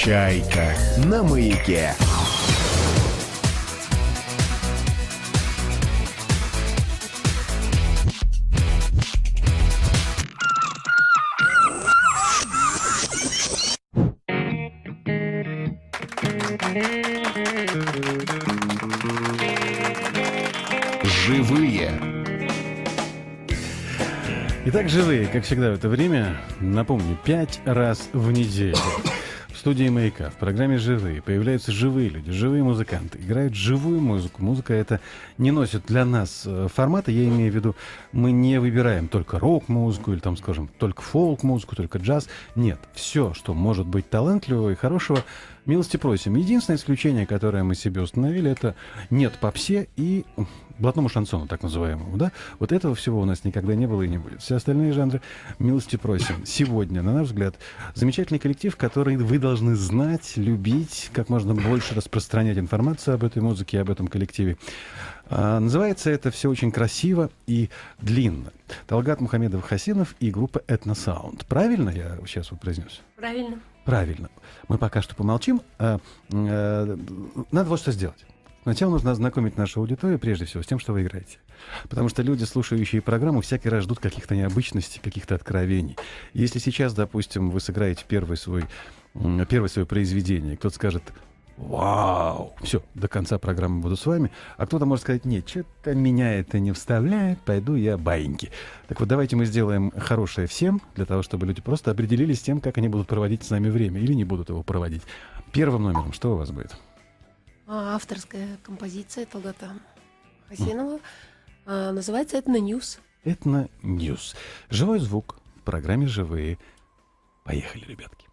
«Чайка» на маяке. Живые. Итак, живые, как всегда в это время, напомню, 5 раз в неделю в студии «Маяка» в программе «Живые» появляются живые люди, живые музыканты, играют живую музыку. Музыка это не носит для нас формата, я имею в виду, мы не выбираем только рок-музыку или, там, скажем, только фолк-музыку, только джаз. Нет, все, что может быть талантливого и хорошего, милости просим. Единственное исключение, которое мы себе установили, это нет попсе и блатному шансону, так называемому, да? Вот этого всего у нас никогда не было и не будет. Все остальные жанры милости просим. Сегодня, на наш взгляд, замечательный коллектив, который вы должны знать, любить, как можно больше распространять информацию об этой музыке и об этом коллективе. Называется это все очень красиво и длинно. Талгат Мухамедов-Хасинов и группа «Этносаунд». Правильно я сейчас вот произнес? Правильно. Правильно. Мы пока что помолчим. Надо вот что сделать. Сначала нужно ознакомить нашу аудиторию, прежде всего, с тем, что вы играете. Потому что люди, слушающие программу, всякий раз ждут каких-то необычностей, каких-то откровений. Если сейчас, допустим, вы сыграете первое свое произведение, кто-то скажет: «Вау!» Все, до конца программы буду с вами. А кто-то может сказать: «Нет, что-то меня это не вставляет, пойду я баиньки». Так вот, давайте мы сделаем хорошее всем, для того, чтобы люди просто определились с тем, как они будут проводить с нами время или не будут его проводить. Первым номером что у вас будет? Авторская композиция Талгата Хасинова. Называется «Этно-ньюс». «Этно-ньюс». Живой звук в программе «Живые». Поехали, ребятки.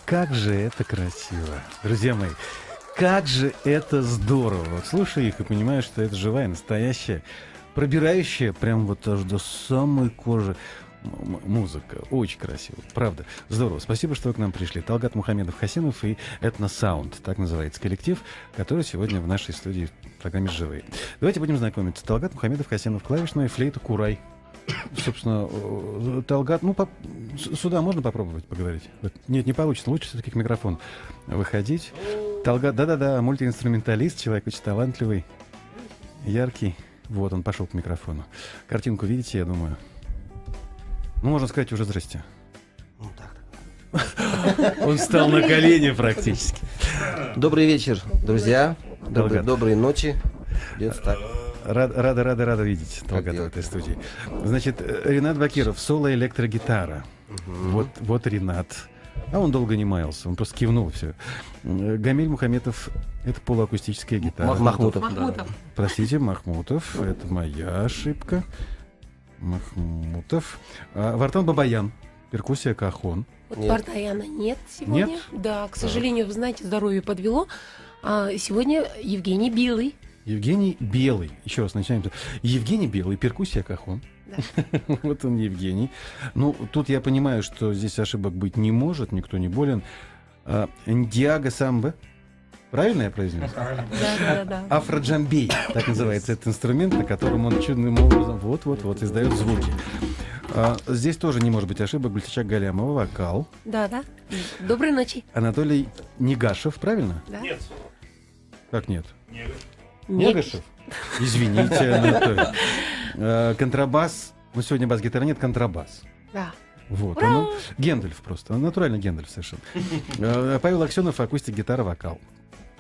как же это красиво. Друзья мои, как же это здорово. Вот слушай их и понимаешь, что это живая, настоящая, пробирающая прям вот аж до самой кожи музыка. Очень красиво. Правда. Здорово. Спасибо, что вы к нам пришли. Талгат Мухамедов-Хасенов и Этносаунд. Так называется коллектив, который сегодня в нашей студии в программе «Живые». Давайте будем знакомиться. Талгат Мухамедов-Хасенов, клавишная, флейта, курай. Собственно, Талгат, сюда можно попробовать поговорить? Нет, не получится. Лучше все-таки к микрофону выходить. Талгат, да-да-да, мультиинструменталист, человек очень талантливый, яркий. Вот, он пошел к микрофону. Картинку видите, я думаю. Можно сказать уже здрасте. Ну так. Он встал на колени практически. Добрый вечер, друзья. Талгат. Доброй ночи. Идёт так. Рада видеть Талгата в этой студии. Значит, Ринат Бакиров, соло-электрогитара. Вот Ринат. А он долго не маялся, он просто кивнул все. Гамиль Мухаметов, это полуакустическая гитара. Махмутов. Простите, Махмутов, это моя ошибка. Махмутов. Вартан Бабаян, перкуссия, кахон. Вот Нет. Вартаяна нет сегодня. Нет? Да, к сожалению, вы знаете, здоровье подвело. А сегодня Евгений Белый. Евгений Белый. Еще раз начинаем. Евгений Белый, перкуссия, кахон. Да. Вот он, Евгений. Ну, тут я понимаю, что здесь ошибок быть не может, никто не болен. Ндиага самбе. Правильно я произнес? Да. Афроджамбей, так называется этот инструмент, на котором он чудным образом вот издает звуки. Здесь тоже не может быть ошибок. Гульчак Галямова, вокал. Да. Доброй ночи. Анатолий Негашев, правильно? Да? Нет. Как нет? Нет. Негашев? Извините, Анатолий. Контрабас. Ну, сегодня бас-гитара нет, контрабас. Да. Вот. Гендальф просто. Он натурально Гендальф совершенно. Павел Аксенов, акустик, гитара, вокал.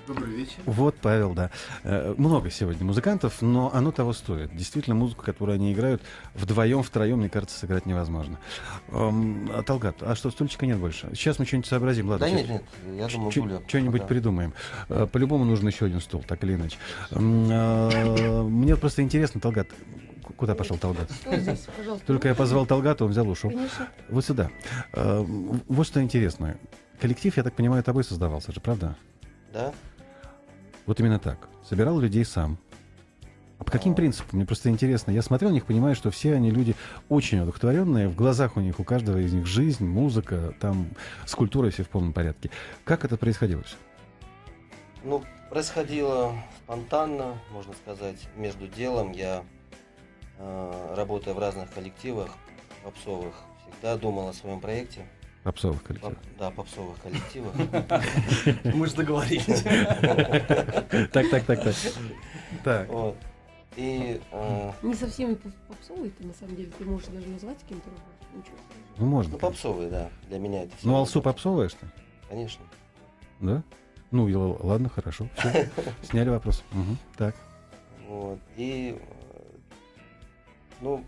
Добрый вечер. Вот, Павел, да. Много сегодня музыкантов, но оно того стоит. Действительно, музыку, которую они играют вдвоем, втроем, мне кажется, сыграть невозможно. Талгат, а что, стульчика нет больше? Сейчас мы что-нибудь сообразим. Ладно, Да нет, я думаю, более. что-нибудь пока. придумаем. По-любому нужен еще один стул, так или иначе. Мне просто интересно, Талгат, куда пошел Талгат? Здесь, пожалуйста. Только я позвал Талгата, он взял, ушел. Конечно. Вот сюда. Вот что интересно. Коллектив, я так понимаю, тобой создавался же, правда? Да? Вот именно так. Собирал людей сам. А по каким принципам? Мне просто интересно. Я смотрел на них, понимаю, что все они люди очень одухотворенные. В глазах у них, у каждого из них жизнь, музыка, там с культурой все в полном порядке. Как это происходило все? Ну, происходило спонтанно, можно сказать, между делом. Я, работая в разных коллективах попсовых, всегда думал о своем проекте. Попсовых коллективов. Да, попсовых коллективах. Мы же договорились. Так. Так. Вот. И Не совсем попсовый ты, на самом деле. Ты можешь даже назвать кем-то. Ничего. Ну, можно. ну, попсовые, да. Для меня это всё. Ну, Алсу попсовая, что ли? Конечно. Да? Ну, ладно, хорошо. Всё. Сняли вопрос. Угу. Так. Вот. И, ну,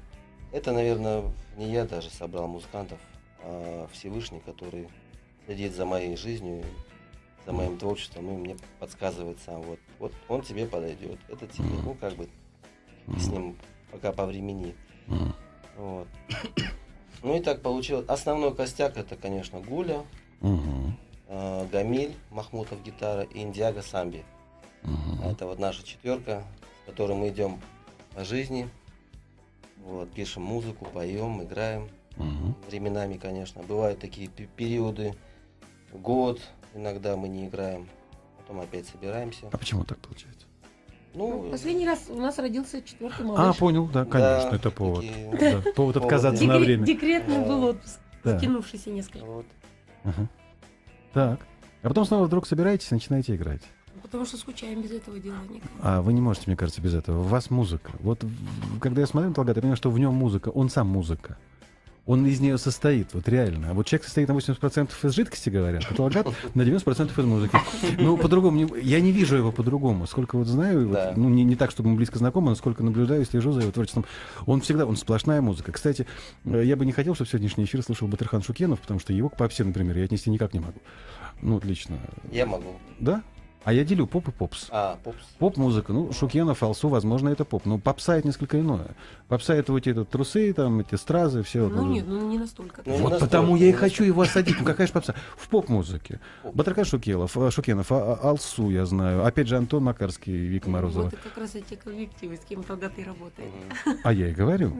это, наверное, не я даже собрал музыкантов, а Всевышний, который следит за моей жизнью, за моим творчеством, и мне подсказывает сам. Вот он тебе подойдет, это тебе, ну, как бы с ним пока повремени. Вот. Ну и так получилось. Основной костяк это, конечно, Гуля, Гамиль, Махмутов гитара и Ндиага самби. Это вот наша четверка, с которой мы идем по жизни. Вот, пишем музыку, поем, играем. Временами, конечно. Бывают такие периоды, год, иногда мы не играем, потом опять собираемся. А почему так получается? Ну, Последний раз у нас родился 4-й малыш. Понял, да, конечно, да, это повод. такие- Да, повод отказаться на время. Декретный был отпуск, Да. стянувшийся несколько. Вот. Ага. Так. А потом снова вдруг собираетесь и начинаете играть. Потому что скучаем без этого дела никак. А вы не можете, мне кажется, без этого. В вас музыка. Вот когда я смотрю на Талгата, я понимаю, что в нем музыка, он сам музыка. Он из нее состоит, вот реально. А вот человек состоит на 80% из жидкости, говорят, а Талгат на 90% из музыки. Ну, по-другому, я не вижу его по-другому. Сколько вот знаю, Да. вот, ну, не так, чтобы мы близко знакомы, но сколько наблюдаю, слежу за его творчеством. Он сплошная музыка. Кстати, я бы не хотел, чтобы сегодняшний эфир слушал Батырхан Шукенов, потому что его к попсе, например, я отнести никак не могу. Ну, отлично. Я могу. Да? А я делю поп и попс. Попс. Поп-музыка, ну, Шукенов, Алсу, возможно, это поп. Но попса — это несколько иное. Попса — это вот эти трусы, там, эти стразы, все. Ну нет, ну не настолько. Ну, Вот не потому настолько, я и не хочу его осадить. Ну какая же попса? В поп-музыке. Поп. Батрака Шукенов, Алсу я знаю. Опять же Антон Макарский, Вика Морозова. Вот и как раз эти коллективы, с кем тогда ты работаешь. А я и говорю.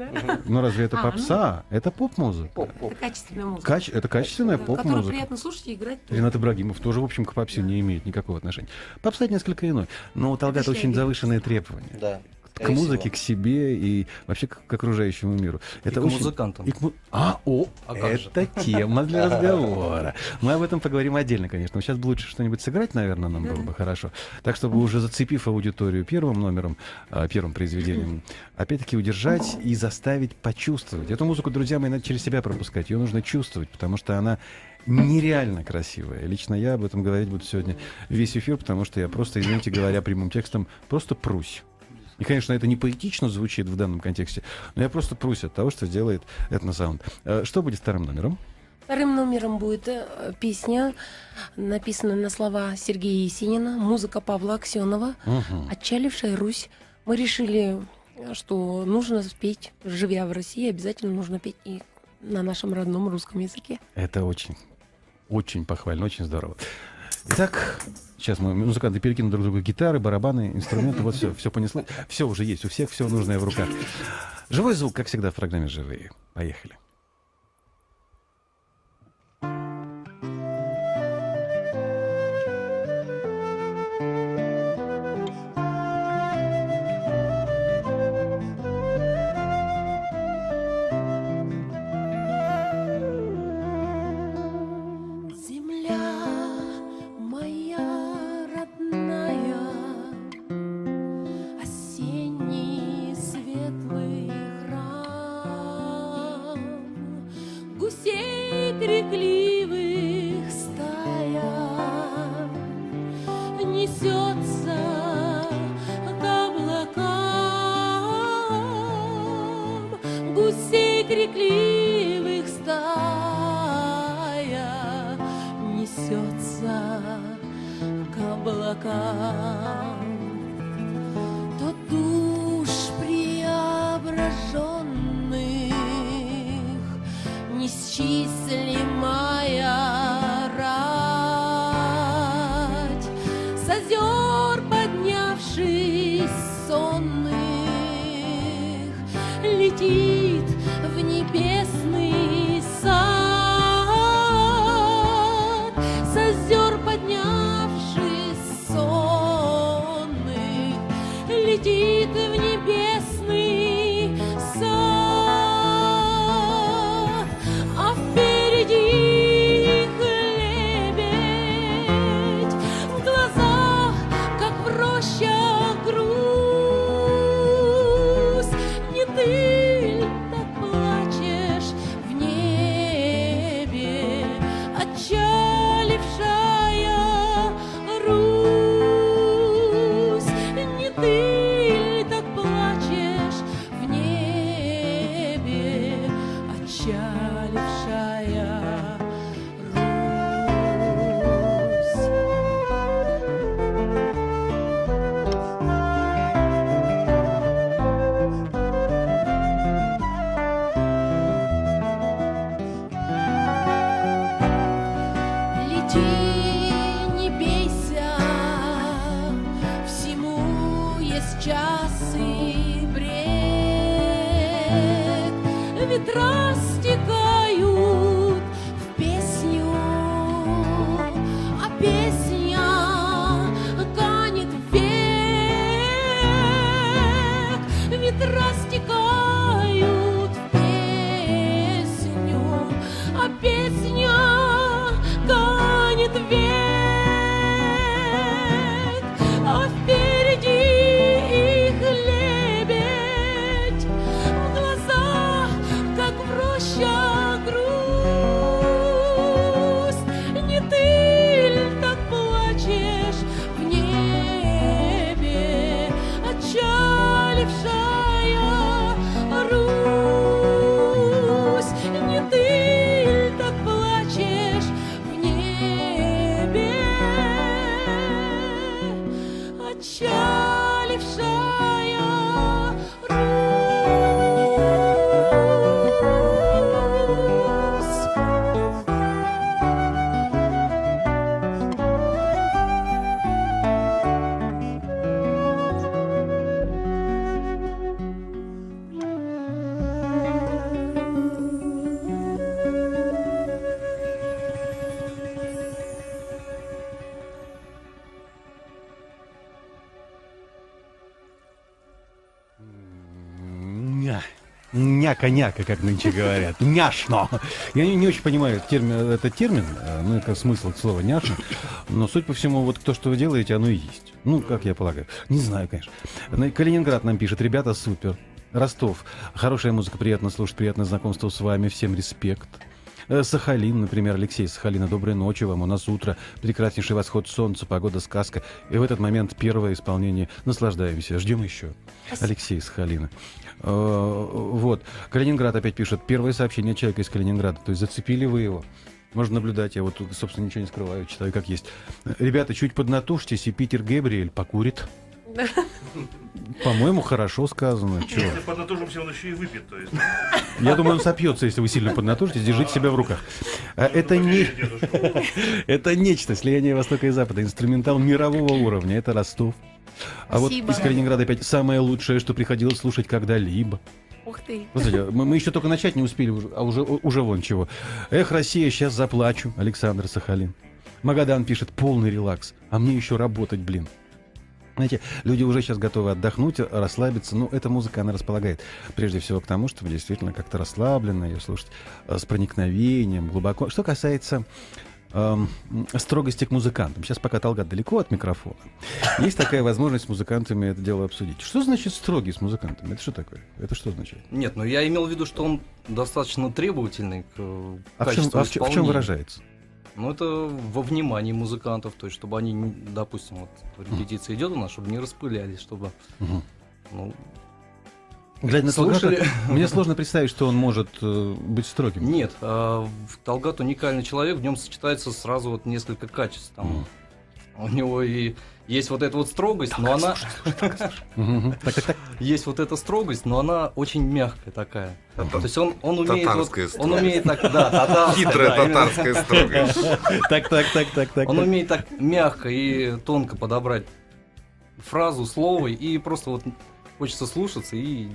Ну разве это попса? Это поп-музыка. Поп. Это качественная музыка. Это качественная Да, которую поп-музыка. приятно слушать и играть. тоже. Ренат Ибрагимов тоже, в общем, к попсе не имеет никакого отношения. Попса — это несколько иной. Но у Талгата Это очень шлягер. завышенные требования. Да. К музыке, к себе и вообще к окружающему миру. Это к очень... музыкантам. А как же? это тема для разговора. Мы об этом поговорим отдельно, конечно. Но сейчас бы лучше что-нибудь сыграть, наверное, нам было бы хорошо. Так, чтобы уже зацепив аудиторию первым номером, первым произведением, опять-таки удержать и заставить почувствовать. Эту музыку, друзья мои, надо через себя пропускать. Ее нужно чувствовать, потому что она нереально красивая. Лично я об этом говорить буду сегодня весь эфир, потому что я просто, извините говоря, прямым текстом, просто прусь. И, конечно, это не поэтично звучит в данном контексте, но я просто прусь от того, что делает этносаунд. Что будет вторым номером? Вторым номером будет песня, написанная на слова Сергея Есенина, музыка Павла Аксенова, «Отчалившая Русь». Мы решили, что нужно спеть, живя в России, обязательно нужно петь и на нашем родном русском языке. Это очень, очень похвально, очень здорово. Итак, сейчас мы, музыканты, перекинут друг другу гитары, барабаны, инструменты, вот все понесло. Все уже есть, у всех все нужное в руках. Живой звук, как всегда, в программе «Живые». Поехали. Земля моя родная, осенний светлый храм, гусей крикливых стая несется к облакам, гусей крикливых стая несется к облакам. То душ преображенных неисчислимая рать, с озер поднявшись сонных, летит в небесный сад, с озер поднявшись сонных, летит в небесный сад, а впереди их лебедь, в глазах, как в рощах грусть. Не ты ль так плачешь в небе, отчалившая Русь? Не ты ль так плачешь в небе, отчалившая Русь? Лети, не бейся, всему есть час и бред. Ветра стекают в песню, а песня канет век. Ветра стекают в песню, а песня канет век, а впереди их лебедь, в глазах, как в роще Русь. Няка-няка, как нынче говорят. Няшно. Я не очень понимаю этот термин, ну, это смысл слова няшно, но, суть по всему, вот то, что вы делаете, оно и есть. Ну, как я полагаю. Не знаю, конечно. Калининград нам пишет: ребята, супер. Ростов. Хорошая музыка, приятно слушать, приятное знакомство с вами. Всем респект. Сахалин, например, Алексей из Сахалина. Доброй ночи вам. У нас утро. Прекраснейший восход солнца, погода, сказка. И в этот момент первое исполнение. Наслаждаемся. Ждем еще. Алексей из Сахалина. Вот. Калининград опять пишет. Первое сообщение человека из Калининграда. То есть зацепили вы его. Можно наблюдать. Я вот, собственно, ничего не скрываю. Читаю, как есть. Ребята, чуть поднатужьтесь, и Питер Гэбриэль покурит. По-моему, хорошо сказано. Чего? Если поднатужимся, он еще и выпьет, то есть. Я думаю, он сопьется, если вы сильно поднатужитесь. Держите себя в руках. Это нечто. Слияние Востока и Запада. Инструментал мирового уровня. Это Ростов. А вот Спасибо. из Калининграда опять самое лучшее, что приходилось слушать когда-либо. Ух ты. Смотрите, мы еще только начать не успели, а уже вон чего. Эх, Россия, сейчас заплачу. Александр, Сахалин. Магадан пишет: полный релакс. А мне еще работать, блин. Знаете, люди уже сейчас готовы отдохнуть, расслабиться. Ну, эта музыка, она располагает прежде всего к тому, чтобы действительно как-то расслабленно ее слушать, с проникновением, глубоко. Что касается строгости к музыкантам. Сейчас пока Талгат далеко от микрофона. Есть такая возможность с музыкантами это дело обсудить. Что значит строгий с музыкантами? Это что такое? Это что означает? Нет, ну я имел в виду, что он достаточно требовательный к А в качеству чем исполнения. выражается? Ну, это во внимании музыкантов, то есть, чтобы они, допустим, вот репетиция идет у нас, чтобы не распылялись, чтобы, Мгм. ну, Глядя на слушали. Талгата, мне сложно представить, что он может быть строгим. Нет, Талгат уникальный человек, в нем сочетается сразу вот несколько качеств. Там, у него и есть вот эта вот строгость, но она... Мгм. Так. Есть вот эта строгость, но она очень мягкая такая. То есть он умеет... Татарская Он строгость. умеет так, да, татарская. Хитрая да, именно. татарская строгость. Так. Он умеет так мягко и тонко подобрать фразу, слово, и просто вот хочется слушаться и...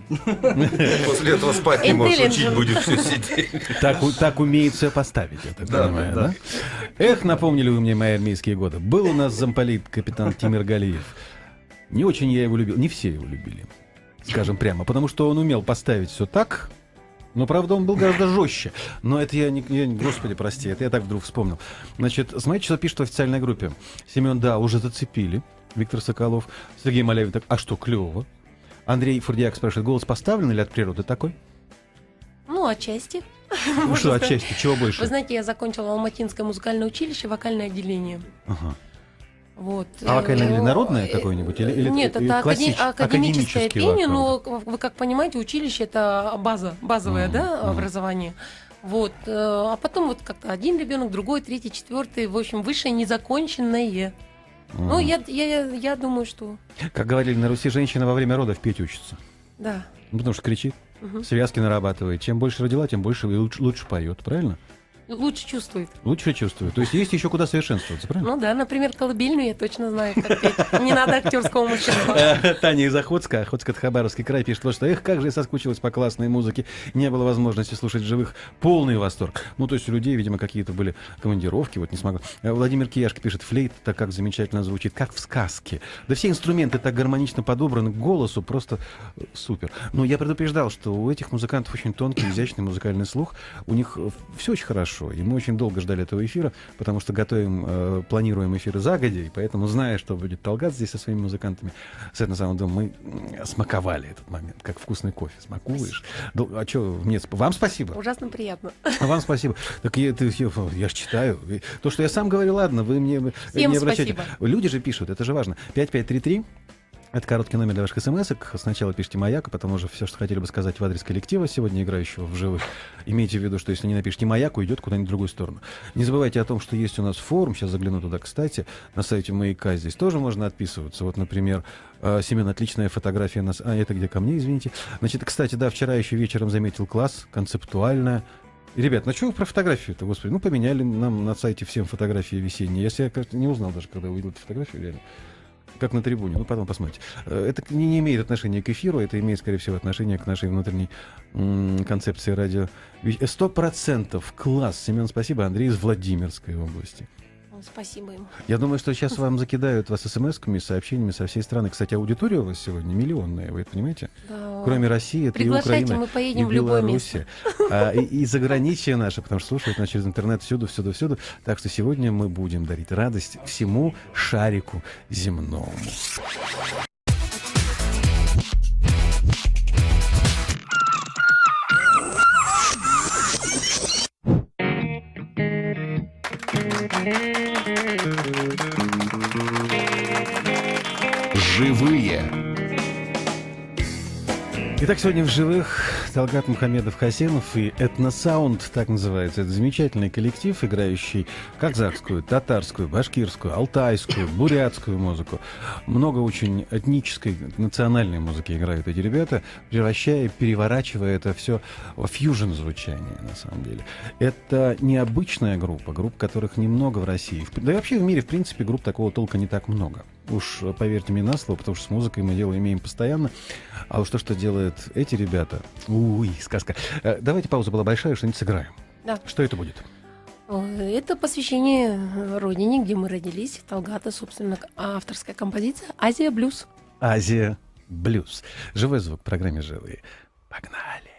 После этого спать не можешь, Intelligent. учить будет все сидеть. Так умеет все поставить, я так Да, понимаю, да. да? Эх, напомнили вы мне мои армейские годы. Был у нас замполит капитан Тимир Галиев. Не очень я его любил, не все его любили, скажем прямо, потому что он умел поставить все так, но, правда, он был гораздо жестче. Но это господи, прости, это я так вдруг вспомнил. Значит, смотрите, что пишет в официальной группе. Семен, да, уже зацепили. Виктор Соколов. Сергей Маляев, так, а что, клево? Андрей Фурдиак спрашивает, голос поставлен или от природы такой? Ну, отчасти. Ну Можно что, сказать. отчасти, чего больше? Вы знаете, я закончила Алматинское музыкальное училище, вокальное отделение. Ага. Вот. А вокальное или Ну, народное какое-нибудь? Или Нет, или это академический академическое пение, вокал? но вы как понимаете, училище это базовое, да, образование. Вот. А потом вот как-то один ребенок, другой, третий, четвертый, в общем, высшее незаконченное. Ну, я думаю, что Как говорили на Руси, женщина во время родов петь учится. да. Ну, потому что кричит, Мгм. связки нарабатывает. Чем больше родила, тем больше и лучше поет, правильно? Лучше чувствует. Лучше чувствует. То есть есть еще куда совершенствоваться, правильно? Ну да, например, колыбельную я точно знаю, как петь. Не надо актерского мастерства. Таня из Охотска, Охотск, это Хабаровский край, пишет вот что: эх, как же я соскучилась по классной музыке, не было возможности слушать живых, полный восторг. Ну, то есть у людей, видимо, какие-то были командировки, вот не смогла. Владимир Кияшко пишет: флейта как замечательно звучит, как в сказке. Да все инструменты так гармонично подобраны к голосу, просто супер. Но я предупреждал, что у этих музыкантов очень тонкий, изящный музыкальный слух, у них все очень хорошо, и мы очень долго ждали этого эфира, потому что планируем эфиры загодя, и поэтому, зная, что будет Талгат здесь со своими музыкантами, с этим самым домом, мы смаковали этот момент, как вкусный кофе. Смакуешь. А что, мне вам спасибо. Ужасно приятно. А вам спасибо. Так я ж читаю. То, что я сам говорю, ладно, вы мне Всем не обращайте. спасибо. Люди же пишут, это же важно. 5533. Это короткий номер для ваших смс-ок. Сначала пишите «Маяк», а потом уже все, что хотели бы сказать в адрес коллектива, сегодня играющего в живых. Имейте в виду, что если не напишите «Маяк», уйдет куда-нибудь в другую сторону. Не забывайте о том, что есть у нас форум. Сейчас загляну туда, кстати, на сайте «Маяка». Здесь тоже можно отписываться. Вот, например, Семен, отличная фотография нас... это где ко мне, извините. Значит, кстати, да, вчера еще вечером заметил класс, концептуальная. И, ребят, ну что вы про фотографию-то, господи? Ну, поменяли нам на сайте всем фотографии весенние. Я кажется, не узнал даже, когда увидел эту фотографию, реально. Как на трибуне. Ну, потом посмотрите. Это не имеет отношения к эфиру, это имеет, скорее всего, отношение к нашей внутренней концепции радио. 100% класс. Семен, спасибо. Андрей из Владимирской области. Спасибо им. Я думаю, что сейчас вам закидают вас смс-ками, сообщениями со всей страны. Кстати, аудитория у вас сегодня миллионная, вы это понимаете? Да. Кроме России, это и Приглашайте, Украина, мы поедем и в любое Белоруссия, и заграничье наше, потому что слушают нас через интернет всюду. Так что сегодня мы будем дарить радость всему шарику земному. Живые. Итак, сегодня в живых Талгат Мухамедов-Хасенов и «Этносаунд», так называется. Это замечательный коллектив, играющий казахскую, татарскую, башкирскую, алтайскую, бурятскую музыку. Много очень этнической, национальной музыки играют эти ребята, превращая, переворачивая это все в фьюжн звучание, на самом деле. Это необычная группа, которых немного в России. Да и вообще в мире, в принципе, групп такого толка не так много. Уж поверьте мне на слово, потому что с музыкой мы дело имеем постоянно. А уж то, что делают эти ребята... сказка. Давайте, пауза была большая, что-нибудь сыграем. Да. Что это будет? Это посвящение родине, где мы родились. Талгата, собственно, авторская композиция «Азия блюз». Азия блюз. Живой звук в программе «Живые». Погнали.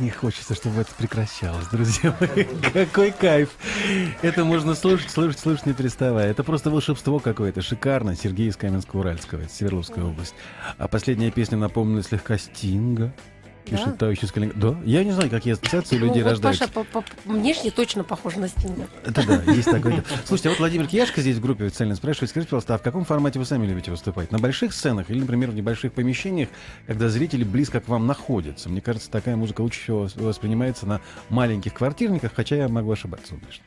не хочется, чтобы это прекращалось, друзья мои. Какой кайф! Это можно слушать, не переставая. Это просто волшебство какое-то. Шикарно. Сергей из Каменска-Уральского, это Свердловская область. А последняя песня напомнила слегка Стинга. Пишет товарищ из Калининграда. Да, я не знаю, какие ассоциации у людей вот рождаются. Паша внешне точно похож на Стинга. Это да, есть такое. Слушайте, а вот Владимир Кияшко здесь в группе официально спрашивает, скажите, пожалуйста, а в каком формате вы сами любите выступать? На больших сценах или, например, в небольших помещениях, когда зрители близко к вам находятся? Мне кажется, такая музыка лучше всего воспринимается на маленьких квартирниках, хотя я могу ошибаться, конечно.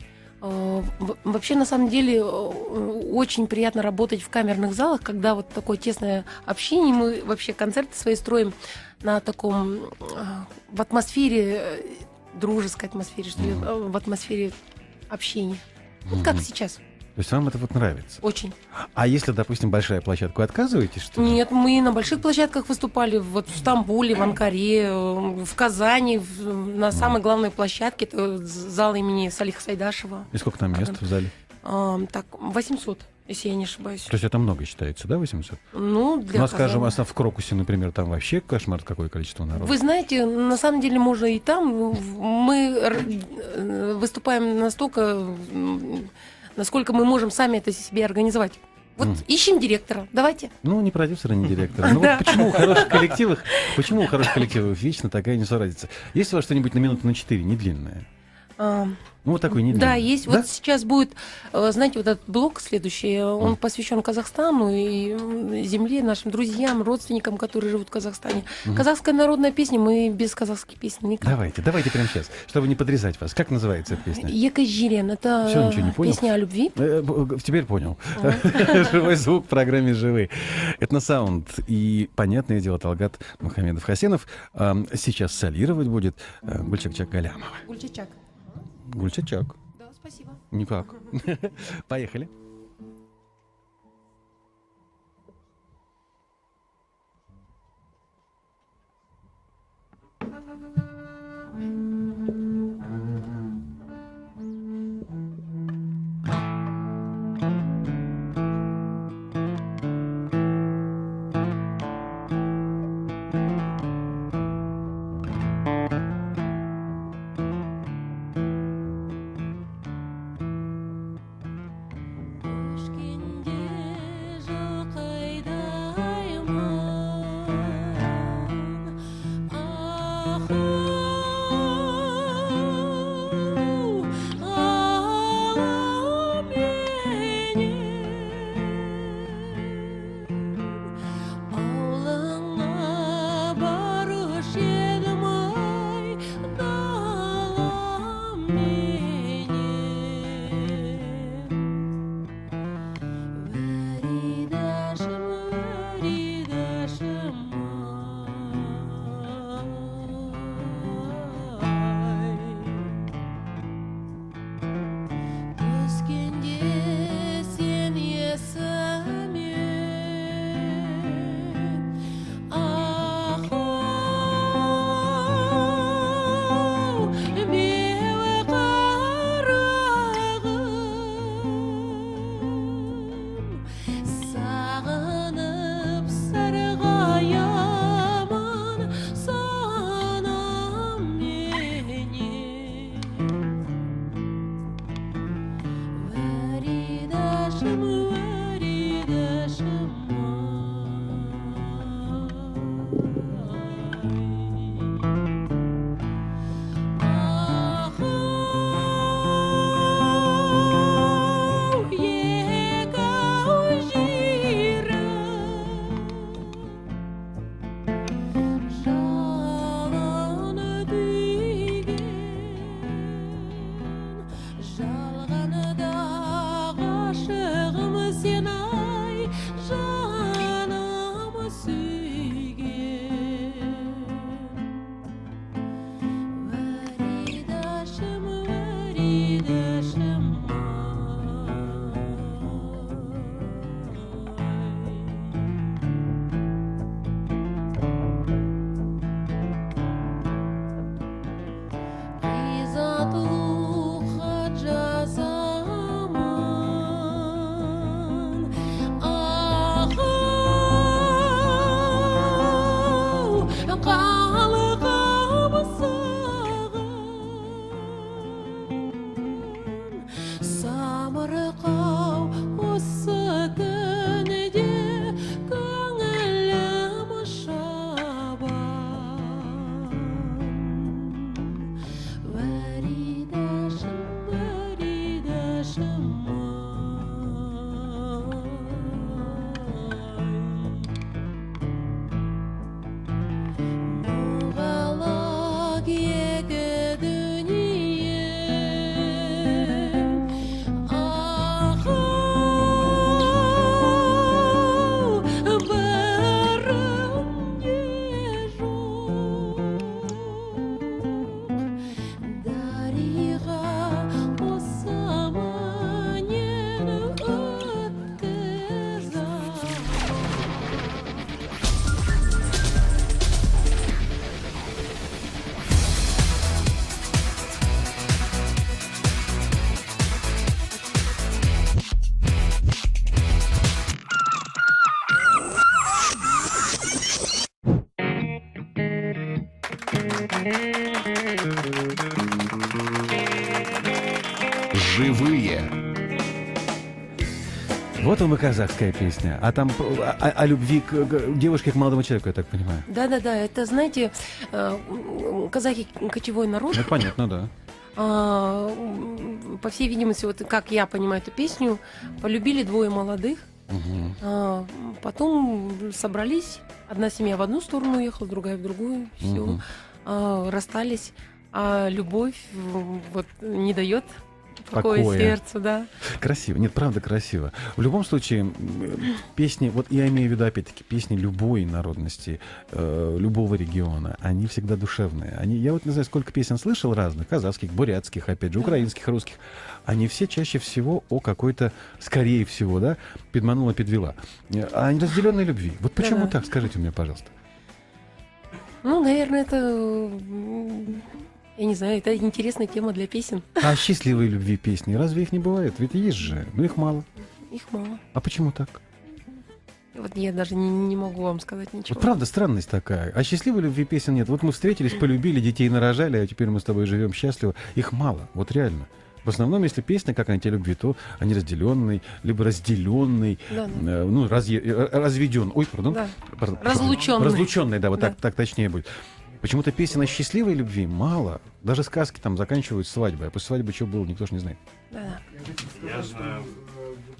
Вообще, на самом деле, очень приятно работать в камерных залах, когда вот такое тесное общение. Мы вообще концерты свои строим на таком, в атмосфере, дружеской атмосфере, что ли, в атмосфере общения. Вот как сейчас. То есть вам это вот нравится? Очень. А если, допустим, большая площадка, вы отказываетесь, что ли? Нет, мы на больших площадках выступали, вот в Стамбуле, в Анкаре, в Казани, на самой главной площадке, это зал имени Салиха Сайдашева. И сколько там мест в зале? Так, 800, если я не ошибаюсь. То есть это много считается, да, 800? Ну, для Ну, а скажем, Казани. в Крокусе, например, там вообще кошмар, какое количество народа. Вы знаете, на самом деле можно и там. Мы выступаем настолько, насколько мы можем сами это себе организовать. Вот ищем директора, давайте. Ну, не продюсера, не директора. Ну, вот почему у хороших коллективов вечно такая несуразица? Есть у вас что-нибудь на минуту на 4, не длинное? Ну, вот такой не длинный. Да, есть. Да? Вот сейчас будет, знаете, вот этот блок следующий, он посвящен Казахстану и земле, нашим друзьям, родственникам, которые живут в Казахстане. Казахская народная песня, мы без казахской песни никак. Давайте прямо сейчас, чтобы не подрезать вас. Как называется эта песня? Екатерин, это Всё, ничего не понял. песня о любви. Теперь понял. Живой звук в программе «Живые». Этносаунд и, понятное дело, Талгат Мухамедов-Хасенов сейчас солировать будет Гульчак Галямова. Гульчачак. Гульчачак. Да, спасибо. Никак. Поехали. Өшкенде жақайдаймын, аху Вот вам и казахская песня. А там о любви к девушке, к молодому человеку, я так понимаю. Да-да-да, это, знаете, казахи кочевой народ. Ну, понятно, да. По всей видимости, вот как я понимаю эту песню, полюбили двое молодых, потом собрались, одна семья в одну сторону уехала, другая в другую, все, расстались, а любовь вот не дает покоя Покоя. сердцу, да. Красиво. Нет, правда красиво. В любом случае, песни, вот я имею в виду, опять-таки, песни любой народности, любого региона, они всегда душевные. Я вот не знаю, сколько песен слышал разных, казахских, бурятских, опять же, украинских, русских. Они все чаще всего о какой-то, скорее всего, да, подманула, подвела. О неразделенной любви. Вот почему Да-да. так? Скажите мне, пожалуйста. Ну, наверное, это, я не знаю, это интересная тема для песен. А о счастливой любви песни, разве их не бывает? Ведь есть же, но их мало. Их мало. А почему так? Вот я даже не могу вам сказать ничего. Вот правда странность такая. А счастливой любви песен нет. Вот мы встретились, полюбили, детей нарожали, а теперь мы с тобой живем счастливо. Их мало, вот реально. В основном, если песня какая-нибудь о любви, то о неразделенной, либо разделенной, Да, ну, разведен. Ой, пардон. Да. Пардон. Разлученной. Разлученной, да, вот Да. так точнее будет. Почему-то песен о счастливой любви мало. Даже сказки там заканчивают свадьбой. А после свадьбы что было, никто же не знает. Да. Я знаю.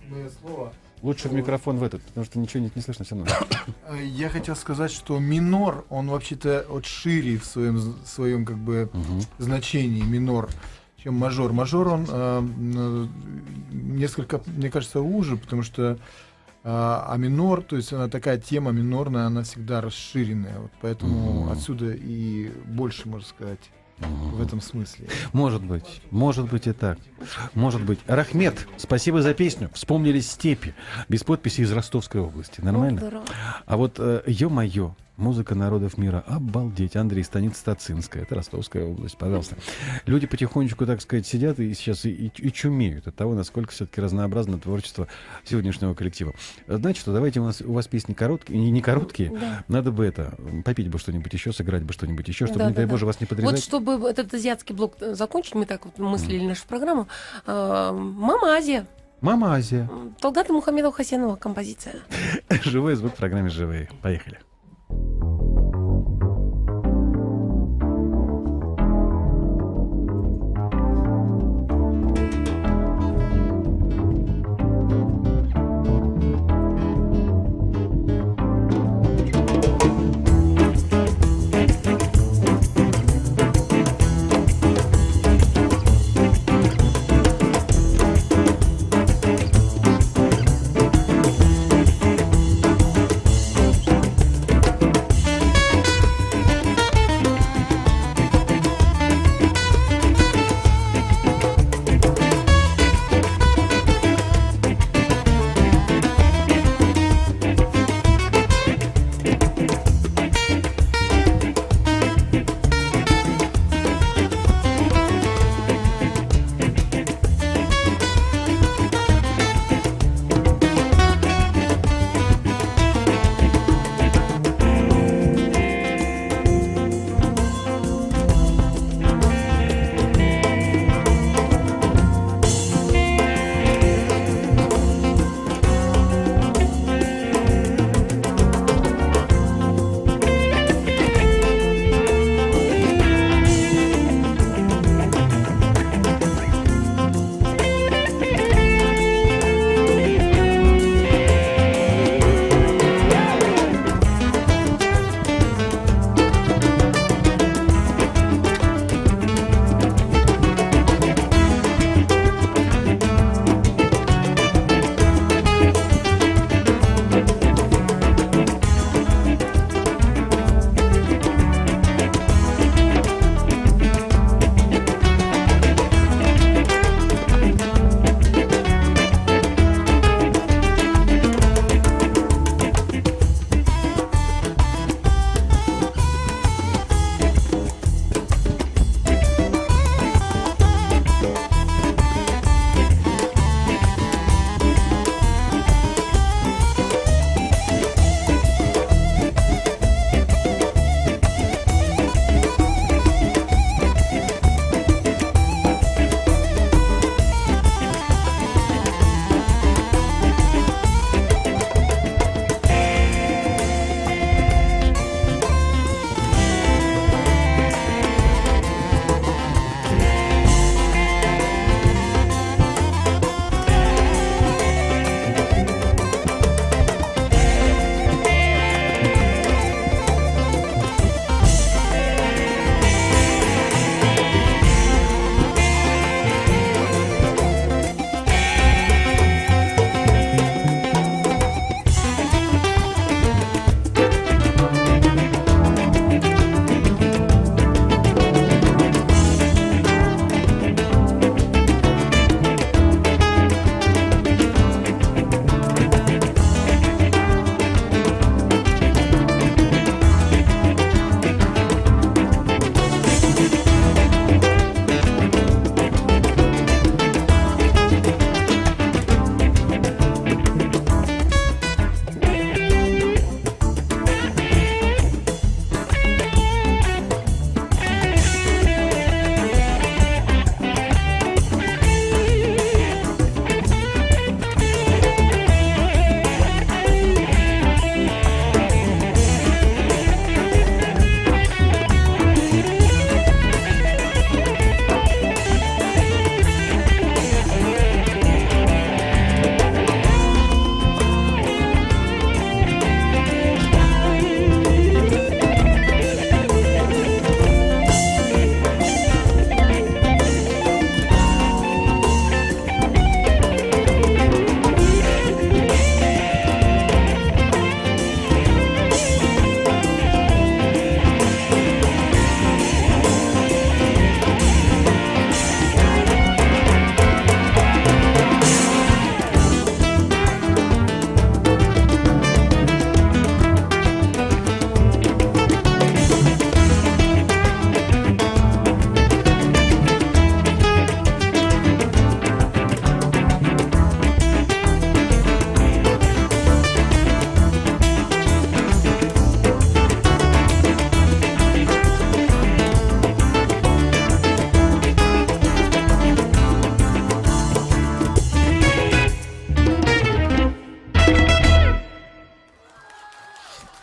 Мое слово. Лучше в микрофон в этот, потому что ничего не слышно все равно. Я хотел сказать, что минор, он вообще-то вот шире в своем как бы значении, минор, чем мажор. Мажор, он несколько, мне кажется, уже, потому что а минор, то есть она такая тема минорная, она всегда расширенная. Вот поэтому отсюда и больше, можно сказать, в этом смысле. Может быть и так. Может быть. Рахмет, спасибо за песню. Вспомнили степи. Без подписи из Ростовской области. Нормально? Ну, здорово. А вот ё-моё, музыка народов мира. Обалдеть. Андрей, станица Стацинская. Это Ростовская область, пожалуйста. Люди потихонечку, так сказать, сидят и сейчас и чумеют от того, насколько все-таки разнообразно творчество сегодняшнего коллектива. Значит, что давайте у вас песни короткие, не короткие. Да. Надо бы попить бы что-нибудь еще, сыграть бы что-нибудь еще, чтобы, Да, не дай да, боже, да. вас не подрезать. Вот чтобы этот азиатский блок закончить, мы так вот мыслили нашу программу. «Мама Азия». Мама Азия. Талгата Мухамедова Хасенова композиция. Живой звук в программе «Живые». Поехали.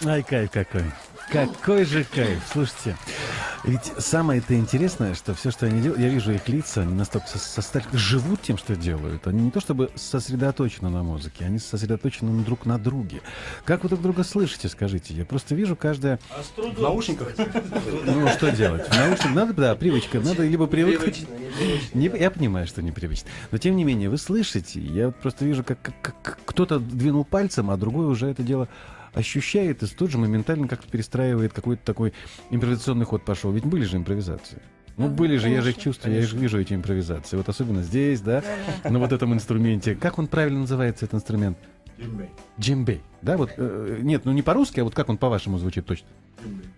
Ай, кайф какой. Какой же кайф. Слушайте, ведь самое-то интересное, что все, что они делают, я вижу их лица, они настолько живут тем, что делают. Они не то чтобы сосредоточены на музыке, они сосредоточены друг на друге. Как вы друг друга слышите, скажите? Я просто вижу каждое... В наушниках? Ну, что делать? В наушниках надо, да, привычка. Надо либо привыкнуть... Я понимаю, что непривычно. Но, тем не менее, вы слышите. Я вот просто вижу, как кто-то двинул пальцем, а другой уже это дело ощущает и тут же моментально как-то перестраивает, какой-то такой импровизационный ход пошел. Ведь были же импровизации. Ну, Ага, были же, я же их конечно. чувствую, я же вижу эти импровизации. Вот особенно здесь, да, на вот этом инструменте. Как он правильно называется, этот инструмент? Джимбей. Да, вот, нет, ну не по-русски, а вот как он по-вашему звучит точно?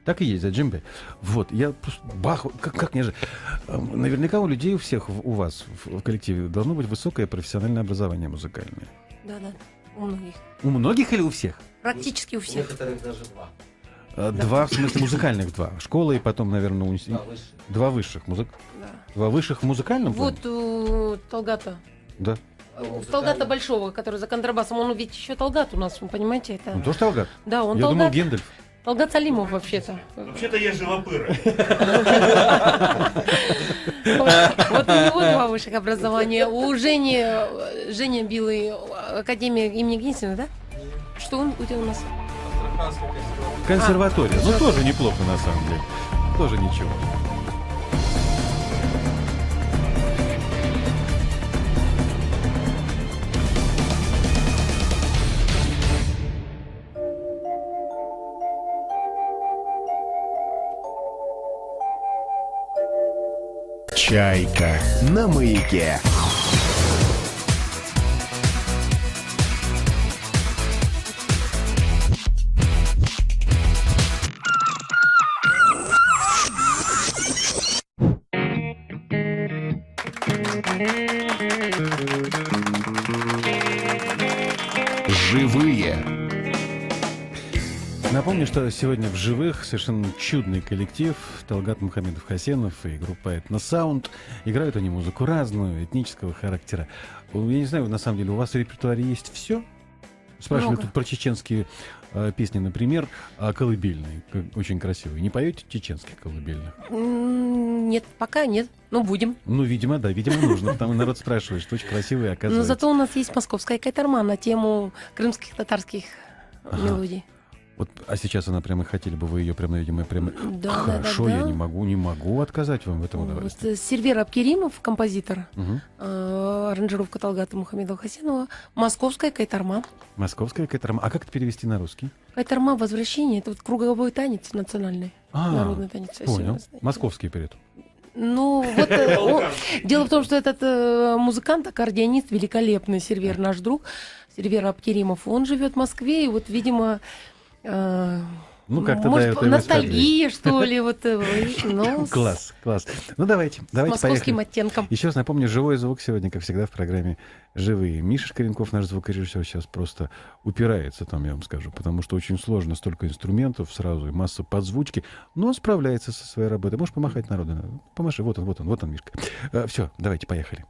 Так и есть, да, джимбей. Вот, я просто бах, как мне же... Наверняка у людей, у всех, у вас в коллективе должно быть высокое профессиональное образование музыкальное. Да, у многих. У многих или у всех? Практически у У всех. некоторых даже два. Два, в смысле, музыкальных два. Школа и потом, наверное, два высших. Да. Два высших в музыкальном плане? Вот у Талгата. Да. У Талгата Большого, который за контрабасом, он ведь еще Талгат у нас, вы понимаете? Это... Он тоже Талгат? Да, он Я думал, Талгат. Гендальф. Талгат Салимов вообще-то. Вообще-то я живопыра. Вот у него два высших образования. У Женя Билый, Академия имени Гнесина, да? Что он у нас? Консерватория. Ну, тоже неплохо, на самом деле. Тоже ничего. «Чайка» на маяке. Живые. Напомню, что сегодня в живых совершенно чудный коллектив Талгат Мухамедов-Хасенов и группа «Этносаунд». Играют они музыку разную, этнического характера. Я не знаю, на самом деле, у вас в репертуаре есть все? Спрашивали Много. тут про чеченские песни, например, колыбельные, очень красивые. Не поете чеченских колыбельных? Нет, пока нет. Ну, будем. Ну, видимо, да, видимо, нужно. Потому что народ спрашивает, что очень красивые, Но оказывается. зато у нас есть московская кайтарма на тему крымских татарских мелодий. Вот, а сейчас она прямо, хотели бы вы ее прямо, видимо, прямо... Да, Хорошо, да, я да. не могу отказать вам в этом удовольствии. Вот, Сервер Абкеримов, композитор, Мгм. аранжировка Талгата Мухамедова Хасенова, московская кайтарма. Московская кайтарма. А как это перевести на русский? Кайтарма возвращение, это вот круговой танец национальный, народный танец. если Понял. вы знаете. Московский перед. Ну, вот дело в том, что этот музыкант, аккордеонист великолепный, Сервер, наш друг, Сервер Абкеримов, он живет в Москве, и вот, видимо, Ну, как-то, может, да, это ностальгия, что ли, вот, но Класс, класс. Ну, давайте с московским поехали. оттенком. Еще раз напомню, живой звук сегодня, как всегда, в программе «Живые». Миша Шкаренков, наш звукорежиссер, сейчас просто упирается там, я вам скажу, потому что очень сложно, столько инструментов сразу и масса подзвучки, но он справляется со своей работой. Можешь помахать народу? Помаши, вот он, Мишка. Все, давайте, поехали.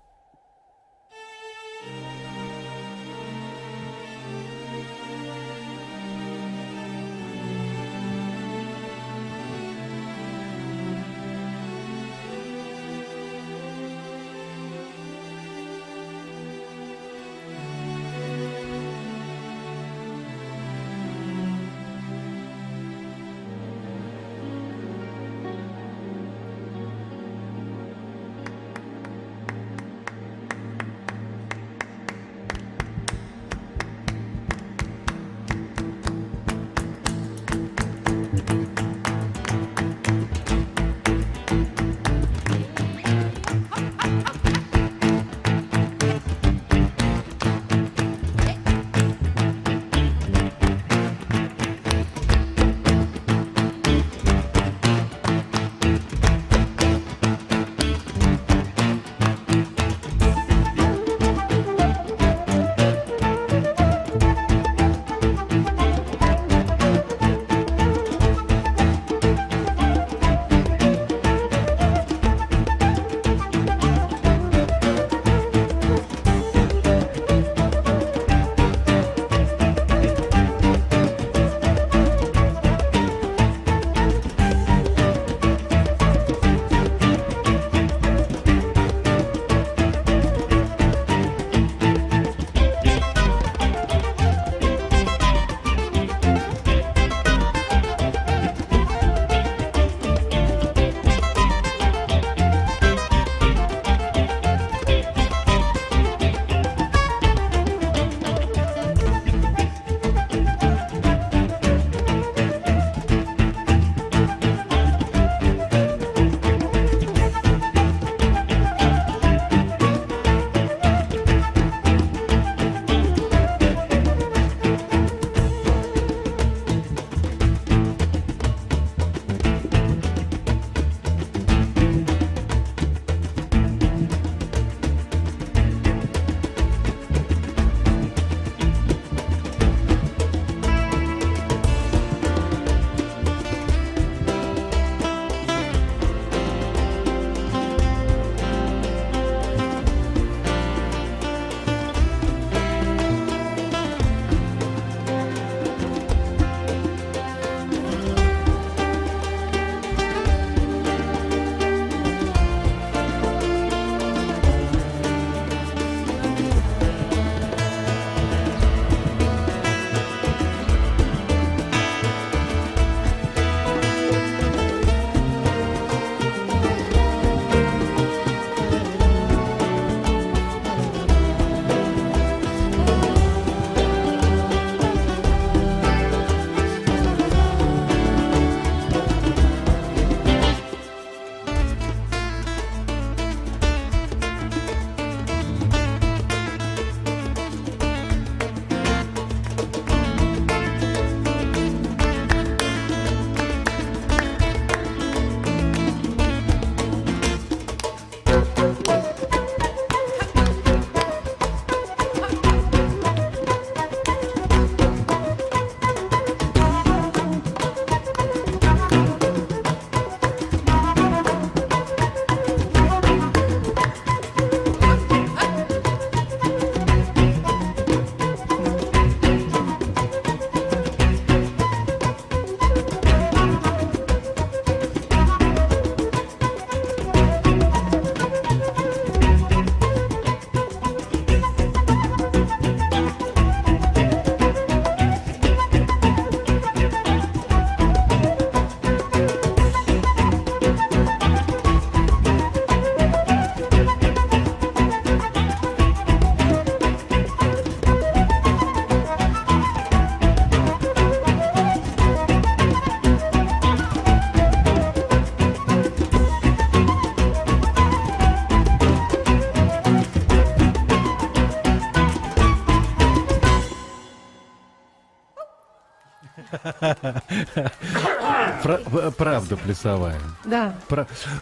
Правда плясовая. Да.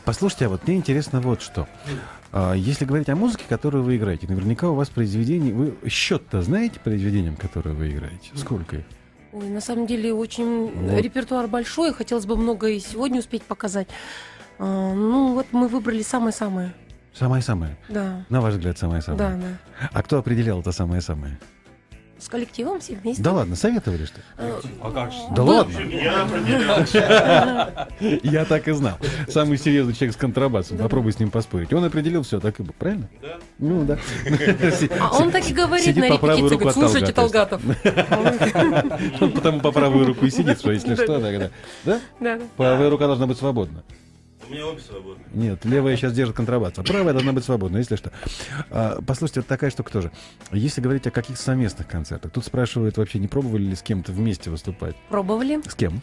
Послушайте, а вот мне интересно вот что. Если говорить о музыке, которую вы играете, наверняка у вас произведений... Вы счет-то знаете произведениям, которые вы играете? Сколько их? Ой, на самом деле очень Вот. репертуар большой, хотелось бы много и сегодня успеть показать. Ну вот мы выбрали самое-самое. Самое-самое. Да, На ваш взгляд, самое-самое. да, да. А кто определял это самое-самое? С коллективом все вместе. Да ладно, советовали, что ли? А как же? Да ладно. Я определял. Я так и знал. Самый серьезный человек с контрабасом. Попробуй с ним поспорить. Он определил все, так и было. Правильно? Да. Ну да. А он так и говорит Сидит на по правую репетиции, руку говорит, от слушайте, Талгатов. Он потому по правую руку и сидит, что если что, тогда. Да? Да, да. Правая рука должна быть свободна. У меня обе свободны. Нет, левая сейчас держит контрабас, а правая должна быть свободна, если что. Послушайте, вот такая штука тоже. Если говорить о каких совместных концертах, тут спрашивают, вообще не пробовали ли с кем-то вместе выступать? Пробовали. С кем?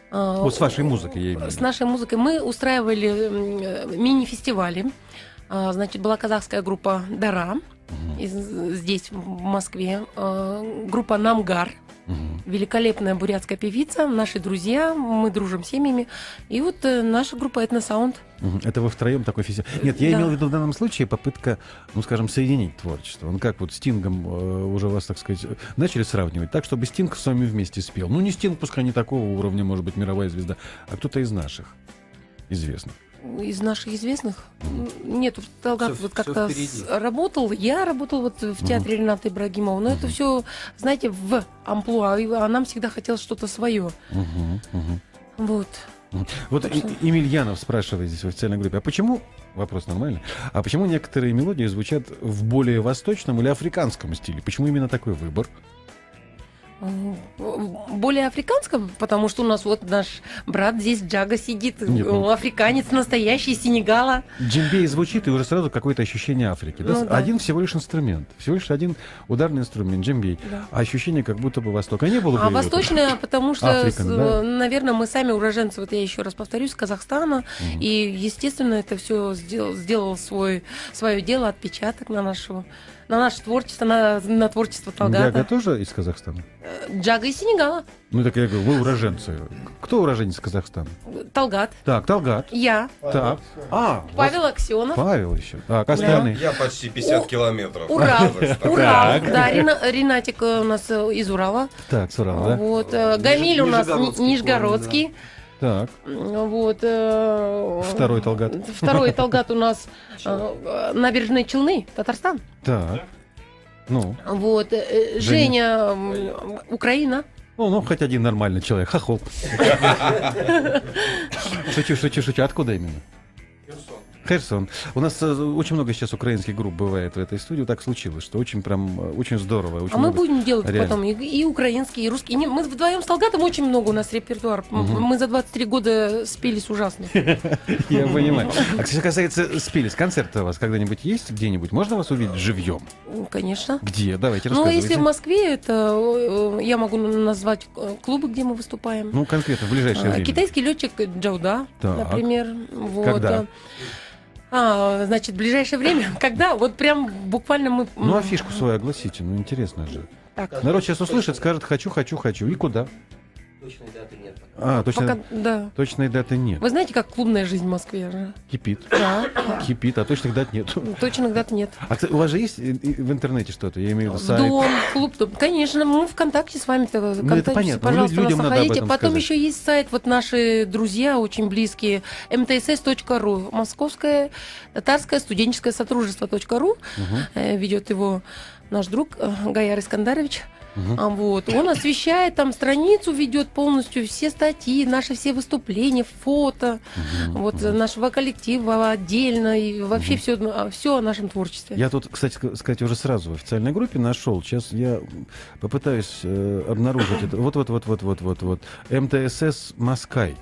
А, Вот с вашей музыкой, я имею в виду. С нашей музыкой мы устраивали мини-фестивали. Значит, была казахская группа «Дара» здесь, в Москве. Группа «Намгар». Великолепная бурятская певица, наши друзья, мы дружим с семьями. И вот наша группа «Этносаунд». Это вы втроем такой фестиваль. Нет, я Да. имел в виду в данном случае попытка, ну, скажем, соединить творчество. Он как вот Стингом уже вас, так сказать, начали сравнивать, так, чтобы Стинг с вами вместе спел. Ну, не Стинг, пускай не такого уровня, может быть, мировая звезда, а кто-то из наших известных. Из наших известных? Нет, Талгат Всё- вот всё как-то впереди. работал. Я работала вот в театре Рената Ибрагимова. Но это все, знаете, в амплуа. А нам всегда хотелось что-то свое. Вот. Вот Так что- Емельянов спрашивает здесь в официальной группе, а почему, вопрос нормальный, а почему некоторые мелодии звучат в более восточном или африканском стиле? Почему именно такой выбор? Более африканском, потому что у нас вот наш брат здесь Джага сидит, Нет, ну- африканец настоящий, из Сенегала. Джембей звучит, и уже сразу какое-то ощущение Африки. Да? Ну да. Один всего лишь инструмент, всего лишь один ударный инструмент, джембей. Да. А ощущение как будто бы Восток. А не было бы А её тут? восточная, потому что, Африка, да? наверное, мы сами уроженцы, вот я еще раз повторюсь, Казахстана, и, естественно, это все сделал свое дело, отпечаток на наше творчество, на творчество Джага Талгата. тоже из Казахстана? Джага из Сенегала, Ну так я говорю, вы уроженцы. Кто уроженец Казахстана? Талгат, Так, Талгат. я, Так. Павел Аксенов. Павел еще. Так, остальные. Я почти 50 километров. Урал, Казахстан. Урал, Так. да, Ренатик у нас из Урала. Так, с Урала, да? Вот, Гамиль у нас Нижегородский Нижегородский. Так, Вот, второй Талгат. Второй Талгат у нас Набережные Челны, Татарстан. Так. Ну, Вот, Женя, Украина. ну, хоть один нормальный человек. Хохол. Шучу. Откуда именно? Херсон. У нас очень много сейчас украинских групп бывает в этой студии. Так случилось, что очень здорово. Очень А мы много. будем делать реально. потом и украинские, и русские. Мы вдвоем с Талгатом очень много у нас репертуар. Мы за 23 года спелись ужасно. Я понимаю. А что касается спелись, концерты у вас когда-нибудь есть где-нибудь? Можно вас увидеть живьем? Конечно. Где? Давайте Ну, рассказывайте. если в Москве, это я могу назвать клубы, где мы выступаем. Ну, конкретно, в ближайшее время. Китайский летчик Джауда, Так. например. Вот. Когда? Значит, в ближайшее время, когда? Вот прям буквально мы... Ну, а фишку свою огласите, ну, интересно же. Так, Народ сейчас услышит, скажет «хочу». И куда? Точной даты нет. пока, да. Точной даты нет. Вы знаете, как клубная жизнь в Москве? же? Кипит. Да, Кипит, а точных дат нет. точных дат нет. А у вас же есть в интернете что-то? Я имею в виду сайт. Дом, клуб, дом. Конечно, мы ВКонтакте с вами-то Ну, это контактируемся, понятно. Ну, пожалуйста, людям нас надо об находите. этом Потом сказать. еще есть сайт, вот наши друзья очень близкие, mtss.ru, Московское татарское студенческое сотрудничество.ру, ведет его наш друг Гаяр Искандарович. Вот. Он освещает там страницу, ведет полностью все статьи, наши все выступления, фото, вот нашего коллектива отдельно и вообще все о нашем творчестве. Я тут, кстати сказать, уже сразу в официальной группе нашел. Сейчас я попытаюсь обнаружить это. Вот. МТСС Москай.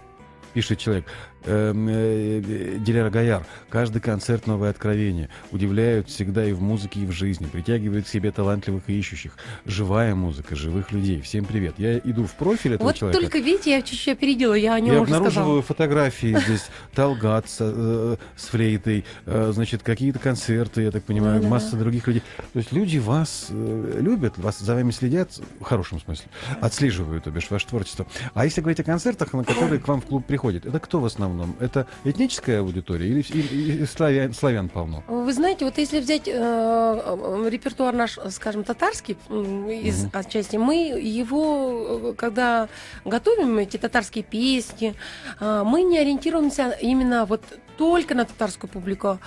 пишет человек. Диляра Гаяр. Каждый концерт — новое откровение. Удивляют всегда и в музыке, и в жизни. Притягивает к себе талантливых и ищущих. Живая музыка, живых людей. Всем привет. Я иду в профиль этого Вот человека. только, видите, я чуть-чуть опередила, я о нем Я уже сказала. обнаруживаю фотографии здесь. Талгат с флейтой, значит, какие-то концерты, я так понимаю, Да-да-да. масса других людей. То есть люди вас любят, вас за вами следят, в хорошем смысле, отслеживают, то бишь, ваше творчество. А если говорить о концертах, на которые к вам в клуб приходят, это кто в основном? Это этническая аудитория или славян полно? Вы знаете, вот если взять репертуар наш, скажем, татарский из отчасти, мы его, когда готовим эти татарские песни, мы не ориентируемся именно вот только на татарскую публику.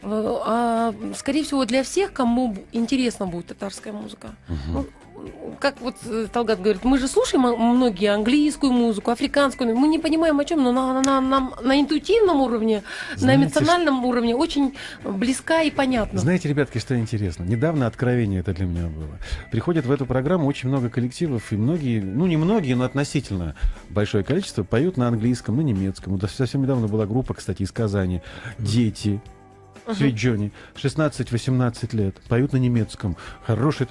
А, скорее всего, для всех, кому интересна будет татарская музыка. Ну, как вот Талгат говорит, мы же слушаем многие английскую музыку, африканскую, мы не понимаем о чем, но нам на интуитивном уровне, Знаете, на эмоциональном уровне очень близка и понятна. Знаете, ребятки, что интересно? Недавно откровение это для меня было. Приходят в эту программу очень много коллективов, и многие, ну не многие, но относительно большое количество поют на английском, на немецком. Вот совсем недавно была группа, кстати, из Казани. Дети. Sweet Johnny, 16-18 лет, поют на немецком. Хороший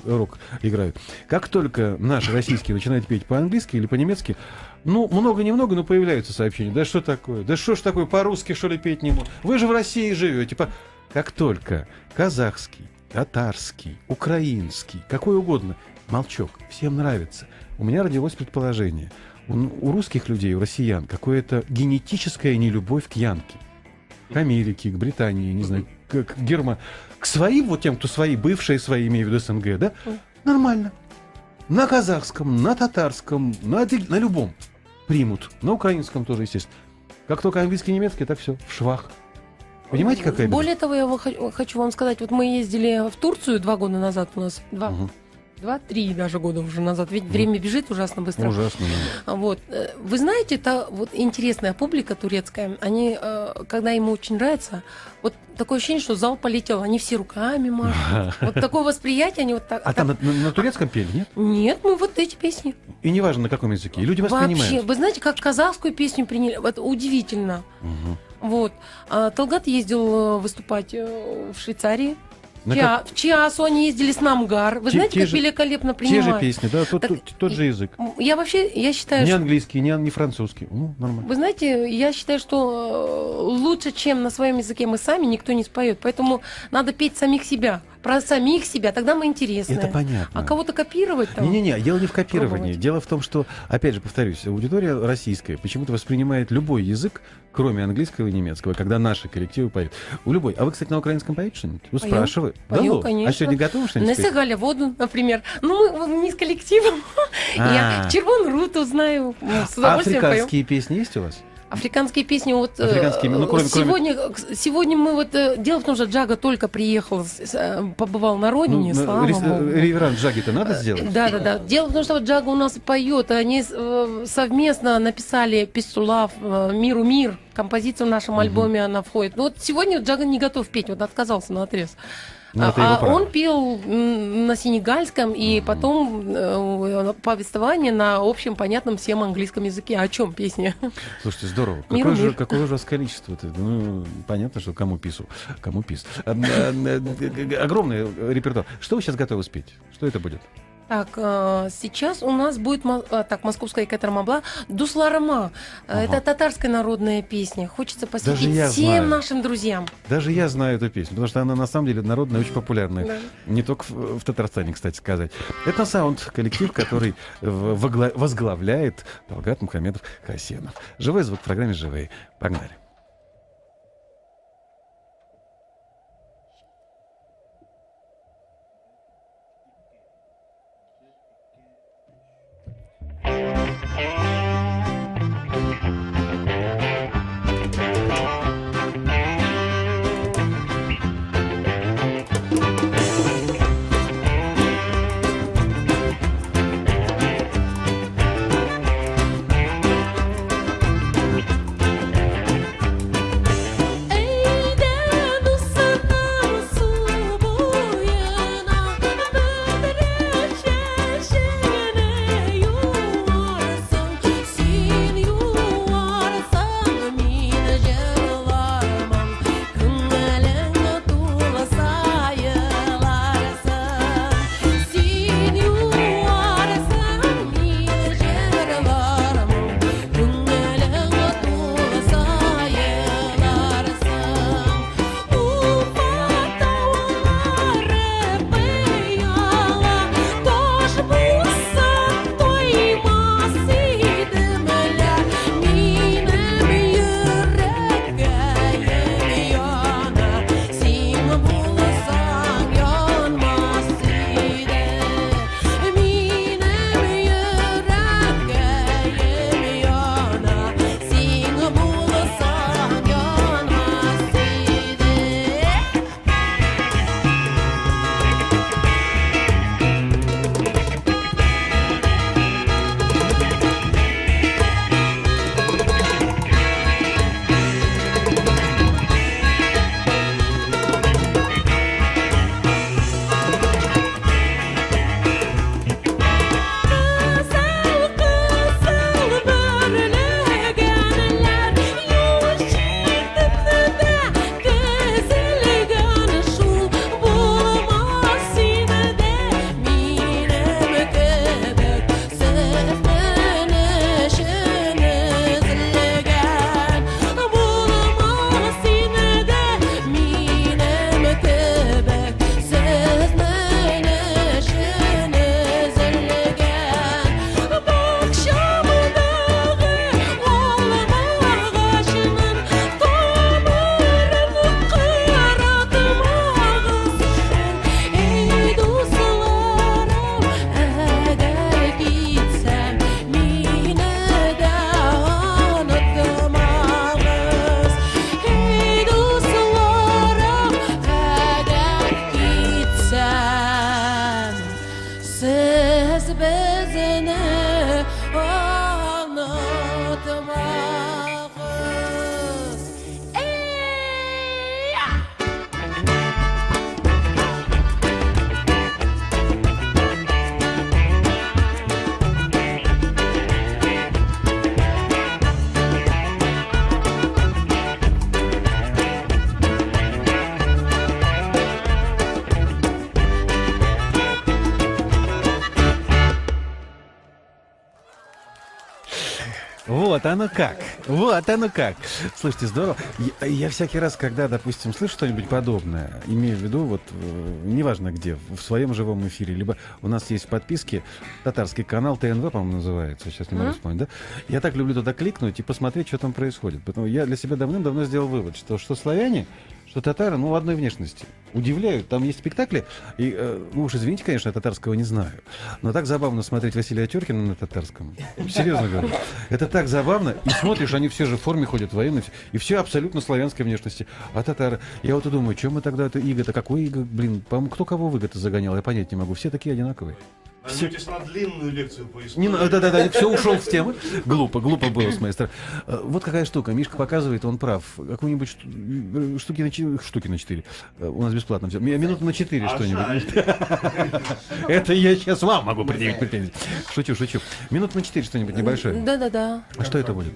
рок играют. Как только наши российские начинают петь по-английски или по-немецки, ну, много-немного, но появляются сообщения. Да что такое? Да что ж такое, по-русски, что ли, петь не могу? Вы же в России живете. Как только казахский, татарский, украинский, какой угодно, молчок, всем нравится. У меня родилось предположение. У русских людей, у россиян, какое-то генетическая нелюбовь к янке. К Америке, к Британии, не знаю, к к своим, вот тем, кто свои, бывшие свои, имею в виду СНГ, да, нормально. На казахском, на татарском, на любом примут. На украинском тоже, естественно. Как только английский и немецкий, так все, в швах. Понимаете, какая беда? Более того, я хочу вам сказать, вот мы ездили в Турцию 2 года назад у нас, 2-3 даже года уже назад, ведь время бежит ужасно быстро. Ужасно. Вот. Вы знаете, это вот интересная публика турецкая, они, когда им очень нравится, вот такое ощущение, что зал полетел, они все руками машут. Вот такое восприятие, они вот так... А там на турецком пели, нет? Нет, мы вот эти песни. И неважно, на каком языке. И люди вас Вообще, понимают. вы знаете, как казахскую песню приняли, это удивительно. Вот. Талгат ездил выступать в Швейцарии. В Чиасу они ездили с Намгар. Вы знаете, как великолепно Те принимают. же песни, да, тот же язык. Я считаю, Не что... английский, не французский. Нормально. Вы знаете, я считаю, что лучше, чем на своем языке мы сами, никто не споет. Поэтому надо петь самих себя. Про самих себя, тогда мы интересные. Это понятно. А кого-то копировать там... Не-не-не, дело не в копировании. Пробовать. Дело в том, что, опять же, повторюсь, аудитория российская почему-то воспринимает любой язык, кроме английского и немецкого, когда наши коллективы поют. Любой. А вы, кстати, на украинском поете что-нибудь? Ну, Пою. спрашиваю. Пою, Да, конечно. А сегодня готовы что-нибудь спеть? Несе Галя воду, например. Ну, мы не с коллективом. Я Червон Руту знаю. С удовольствием пою. Африканские песни есть у вас? Африканские песни, вот Африканские, ну, кроме- сегодня мы вот, дело в том, что Джага только приехал, побывал на родине, слава богу. Реверанс Джаги-то надо сделать? Да. Дело в том, что вот Джага у нас поет, они совместно написали «Peace to Love», «Миру мир», композицию в нашем альбоме она входит. Но вот сегодня Джага не готов петь, вот отказался наотрез. Ну, это его право. Он пел на сенегальском и потом повествование на общем, понятном всем английском языке. О чем песня? Слушайте, здорово. Мир. Какое же у вас количество-то? Ну, понятно, что кому пису, кому пис. Огромный репертуар. Что вы сейчас готовы спеть? Что это будет? Так, сейчас у нас будет московская Катармабла Дусларама. Это татарская народная песня. Хочется посвятить я всем знаю. нашим друзьям. Даже я знаю эту песню, потому что она на самом деле народная, очень популярная. Да. Не только в Татарстане, кстати сказать. Это саунд-коллектив, который возглавляет Талгат Мухамедов Хасенов. Живой звук в программе «Живые». Погнали. Вот оно как. Вот оно как. Слушайте, здорово. Я всякий раз, когда, допустим, слышу что-нибудь подобное, имею в виду, вот, неважно где, в своем живом эфире, либо у нас есть в подписке татарский канал ТНВ, по-моему, называется, сейчас не могу вспомнить, да? Я так люблю туда кликнуть и посмотреть, что там происходит. Поэтому я для себя давным-давно сделал вывод, что славяне, что татары, ну, одной внешности. Удивляют. Там есть спектакли, и, ну уж извините, конечно, я татарского не знаю, но так забавно смотреть Василия Теркина на татарском. Серьезно говорю. Это так забавно. И смотришь, они все же в форме ходят, военные, и все абсолютно славянской внешности. А татары... Я вот и думаю, чем мы тогда это иго-то? Какой иго, блин? По-моему, кто кого в иго-то загонял? Я понять не могу. Все такие одинаковые. Надеетесь на длинную лекцию по истории? Не, да, все ушел с темы. Глупо было с моей стороны. Вот какая штука. Мишка показывает, он прав. Какую-нибудь штуки на 4. У нас бесплатно все. Минуты на 4 что-нибудь. Это я сейчас вам могу предъявить претензии. Шучу. Минут на 4 что-нибудь небольшое. Да-да-да. А что это будет?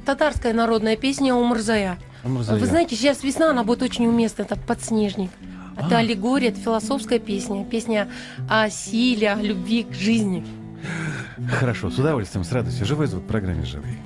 Татарская народная песня «Умурзая». Амурзая. Вы знаете, сейчас весна, она будет очень уместна, это «Подснежник». Это аллегория, это философская песня. Песня о силе, о любви к жизни. Хорошо, с удовольствием, с радостью. Живой звук в программе «Живые».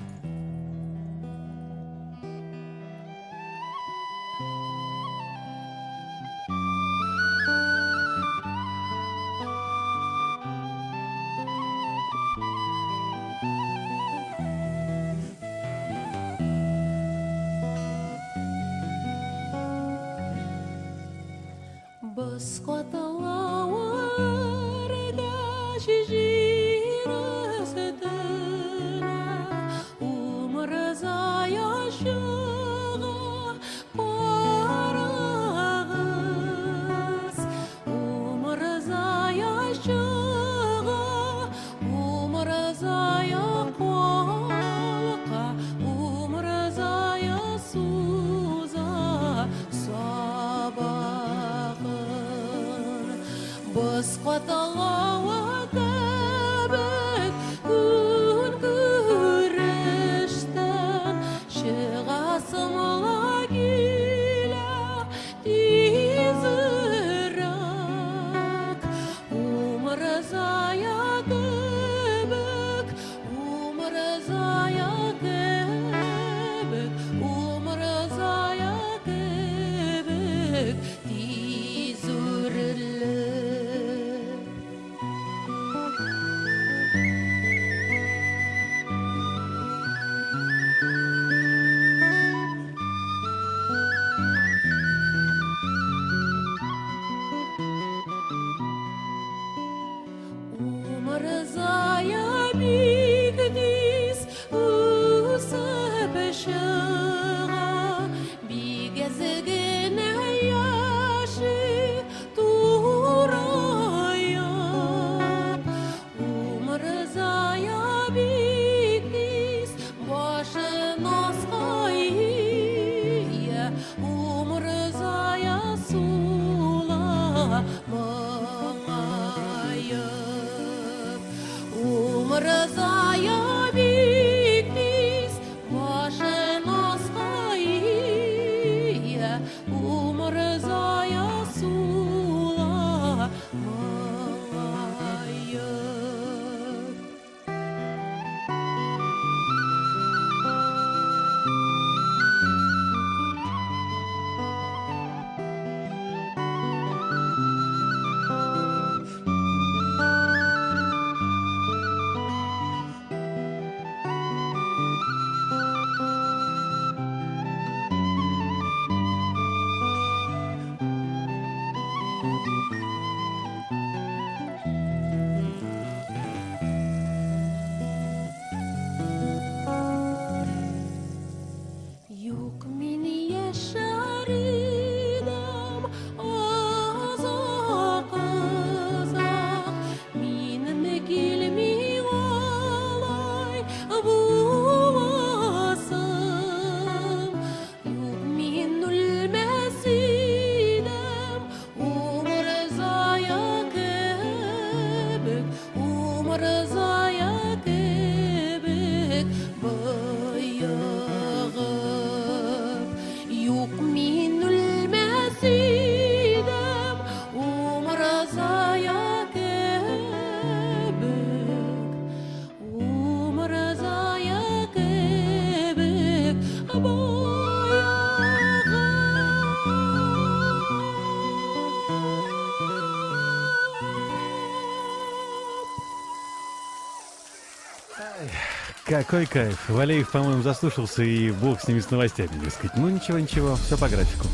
какой кайф. Валеев, по-моему, заслушался, и бог с ними с новостями, дескать. Ну, ничего, все по графику.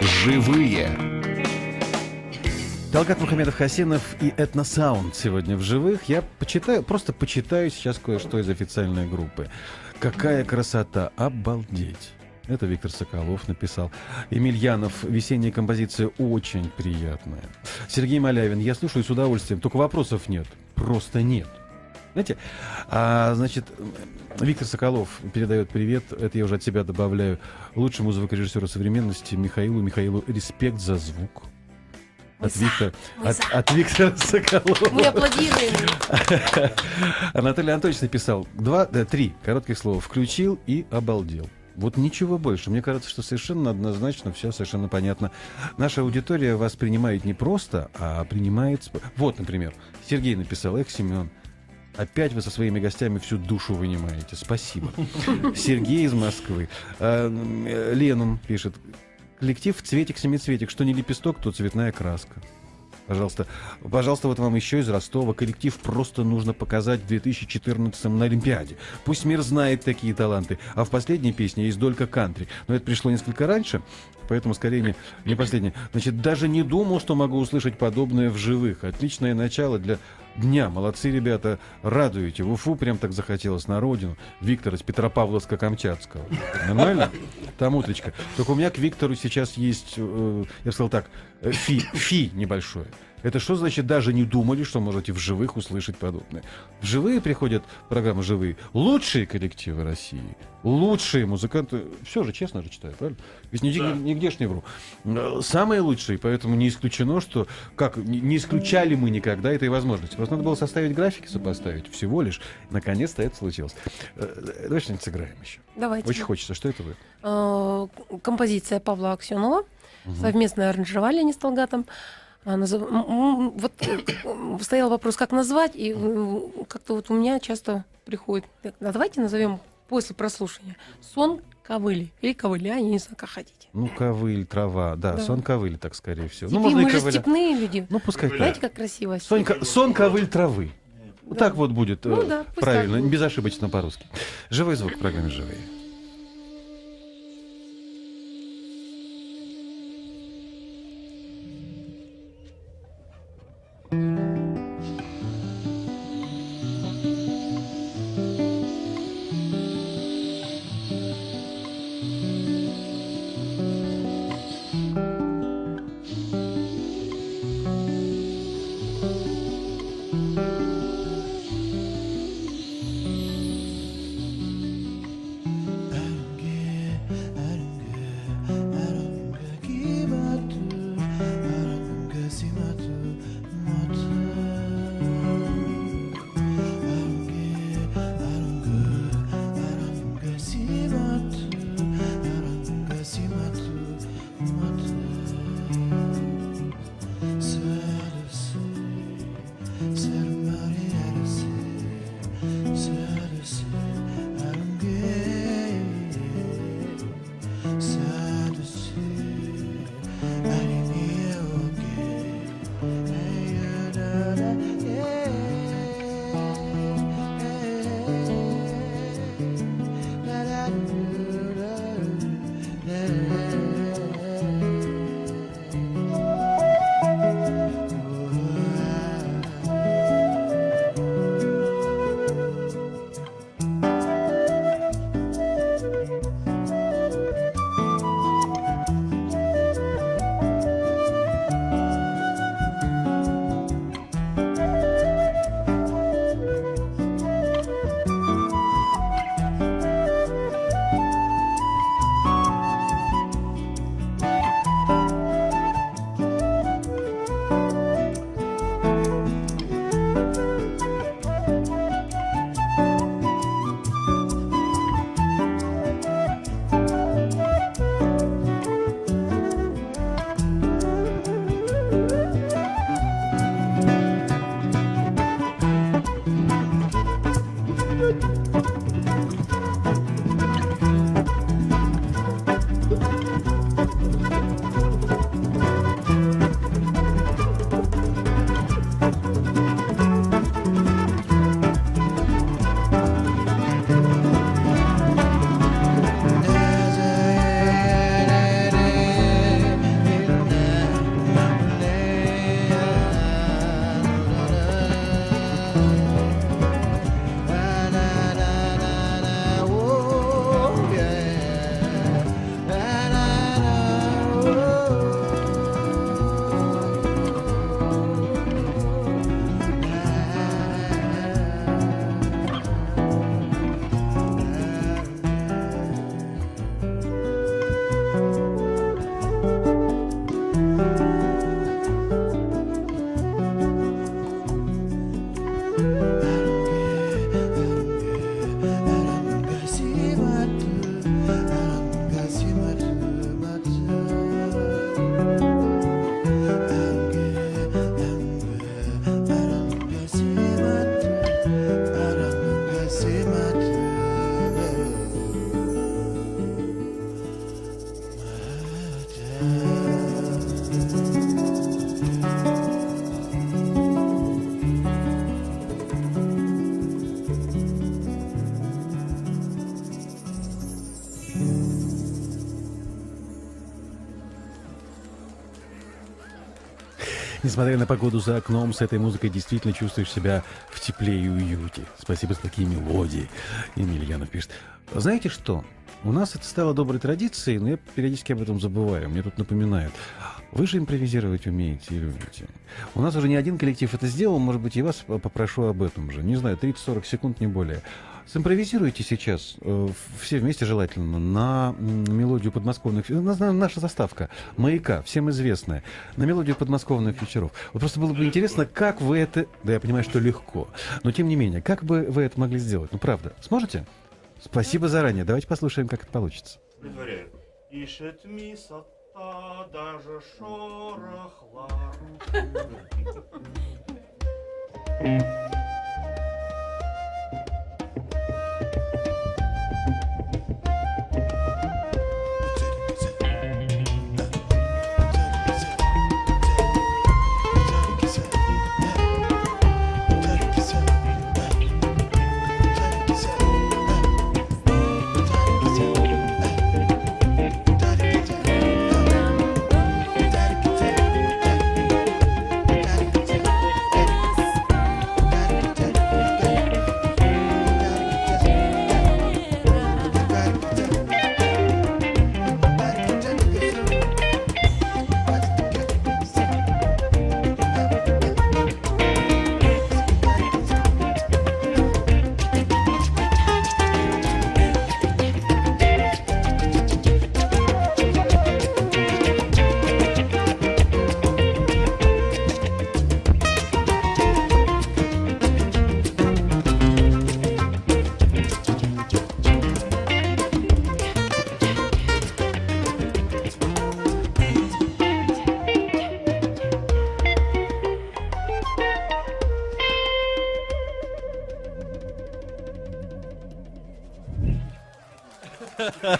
Живые. Талгат Мухамедов-Хасенов и Этносаунд сегодня в живых. Я просто почитаю сейчас кое-что из официальной группы. Какая красота! Обалдеть! Это Виктор Соколов написал. Емельянов. Весенняя композиция очень приятная. Сергей Малявин. Я слушаю с удовольствием, только вопросов нет. Просто нет. Знаете, значит, Виктор Соколов передает привет. Это я уже от себя добавляю. Лучшему звукорежиссеру современности Михаилу респект за звук. От Виктора Соколова. Мы аплодируем. Анатолий Анатольевич написал 3 коротких слова. Включил и обалдел. Вот ничего больше. Мне кажется, что совершенно однозначно все совершенно понятно. Наша аудитория вас принимает не просто, а принимает... Вот, например, Сергей написал: эх, Семен, опять вы со своими гостями всю душу вынимаете. Спасибо. Сергей из Москвы. Ленум пишет: коллектив цветик-семицветик. Что не лепесток, то цветная краска. Пожалуйста, вот вам еще из Ростова. Коллектив просто нужно показать в 2014 на Олимпиаде. Пусть мир знает такие таланты. А в последней песне есть долька кантри. Но это пришло несколько раньше, поэтому скорее не последнее. Значит, даже не думал, что могу услышать подобное в живых. Отличное начало для дня. Молодцы, ребята, радуете. В Уфу прям так захотелось, на родину. Виктор из Петропавловска-Камчатского. Нормально? Там утречка. Только у меня к Виктору сейчас есть, я бы сказал так, фи небольшое. Это что значит даже не думали, что можете в живых услышать подобное? В живые приходят программы «Живые» лучшие коллективы России, лучшие музыканты. Все же, честно же читаю, правильно? Ведь нигде ж не вру. Самые лучшие, поэтому не исключено, что... не исключали мы никогда этой возможности. Просто надо было составить графики, сопоставить. Всего лишь. Наконец-то это случилось. Давай что-нибудь сыграем еще. Давайте. Очень хочется. Что это будет? Композиция Павла Аксенова. Совместное аранжировали они с Талгатом. Вот стоял вопрос, как назвать, и как-то вот у меня часто приходит: давайте назовем после прослушивания сон ковыли или ковыля, я не знаю, как хотите. Ну, ковыль, трава, да. Сон ковыли, так скорее всего. Степи, Ну, можно мы и же ковыля. степные люди. Ну, пускай так. Знаете, как красиво. Сон ковыль травы. Вот так вот будет Ну да, пусть правильно, так будет. безошибочно по-русски. Живой звук в программе «Живые». Несмотря на погоду за окном, с этой музыкой действительно чувствуешь себя в тепле и уюте. Спасибо за такие мелодии. Емельянов пишет. Знаете что? У нас это стало доброй традицией, но я периодически об этом забываю. Мне тут напоминают. Вы же импровизировать умеете и любите. У нас уже не один коллектив это сделал, может быть, и вас попрошу об этом же. Не знаю, 30-40 секунд, не более. Симпровизируйте сейчас, все вместе желательно, на мелодию подмосковных... Наша заставка «Маяка», всем известная, на мелодию подмосковных вечеров. Вот просто было бы интересно, как вы это... Да, я понимаю, что легко. Но, тем не менее, как бы вы это могли сделать? Ну, правда. Сможете? Спасибо заранее. Давайте послушаем, как это получится. Предваряю. Ишет мисота, даже шорох лар.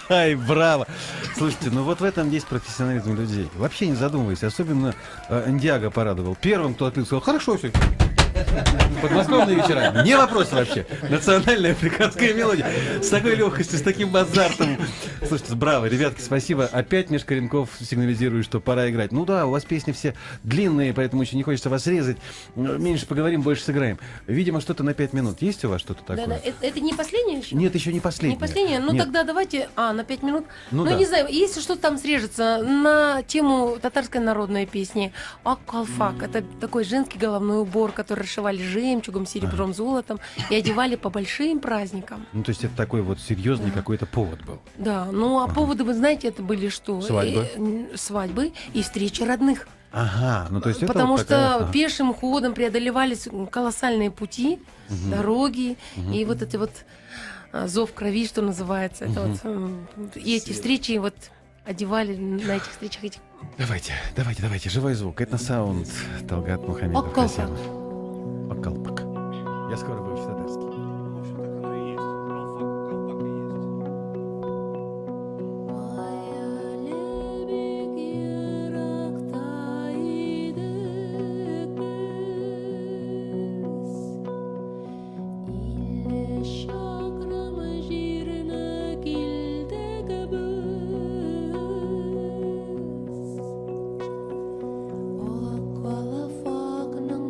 Ай, браво! Слушайте, ну вот в этом есть профессионализм людей. Вообще не задумываясь. Особенно Ндиаго порадовал. Первым, кто открыл, сказал, хорошо все. Подмосковные вечера. Не вопрос вообще. Национальная африканская мелодия. С такой легкостью, с таким азартом. Слушайте, браво, ребятки, спасибо. Опять Миш Коренков сигнализирует, что пора играть. Ну да, у вас песни все длинные, поэтому еще не хочется вас резать. Меньше поговорим, больше сыграем. Видимо, что-то на 5 минут. Есть у вас что-то такое? Да, это не последнее еще? Нет, еще не последнее. Не последнее? Ну Нет. тогда давайте, на 5 минут. Ну Ну, да. не знаю, если что-то там срежется на тему татарской народной песни «Ак-калфак». Это такой женский головной убор, который расшивали жемчугом, серебром, золотом и одевали по большим праздникам. Ну, то есть это такой вот серьезный какой-то повод был. Да, ну а поводы, вы знаете, это были что? Свадьбы. Свадьбы и встречи родных. Ага, ну то есть это Потому вот что такая... ага. пешим ходом преодолевались колоссальные пути, дороги, и вот эти вот зов крови, что называется. Это вот, и эти встречи вот одевали на этих встречах этих. Давайте, живой звук. Этносаунд, Талгат Мухамедов. Околпак. Хасянов. Околпак. Я скоро выучу татарский. В общем, так оно и есть. Колпак и есть. Kalafak nang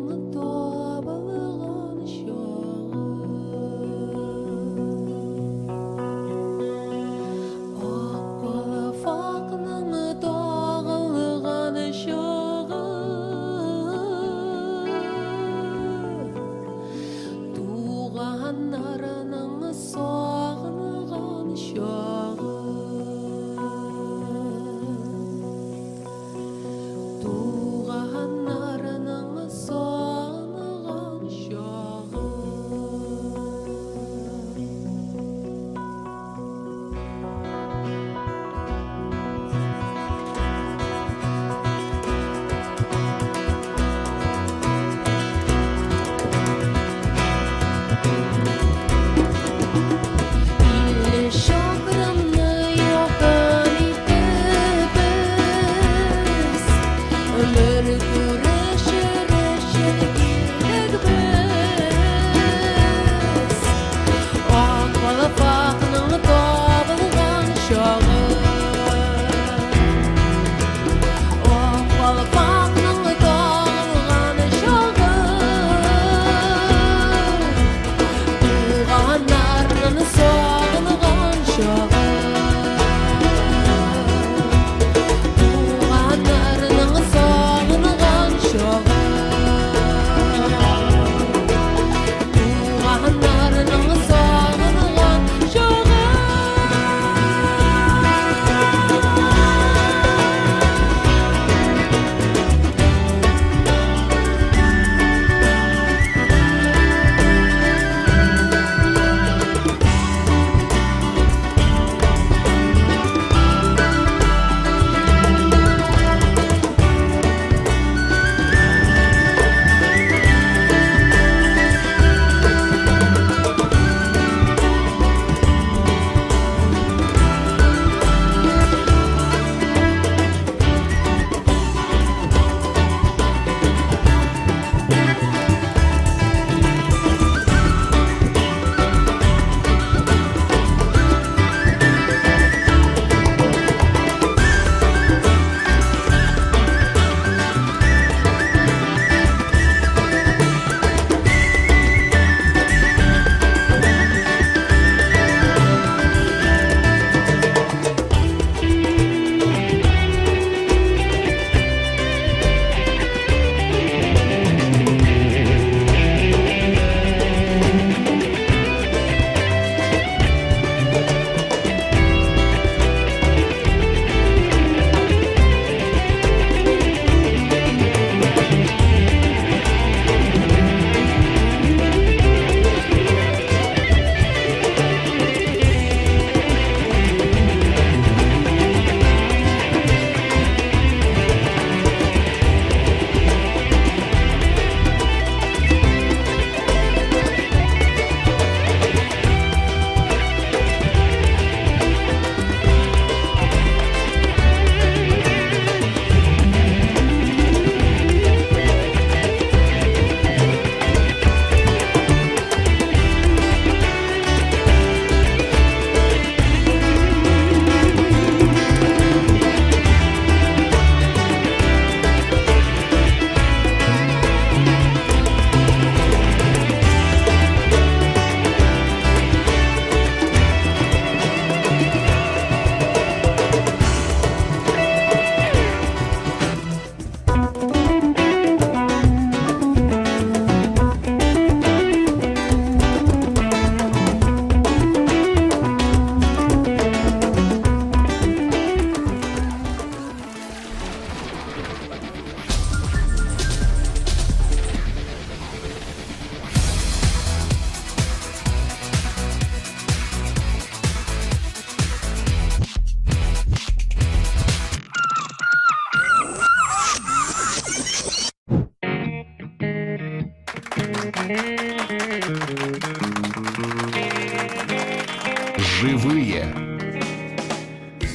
Живые.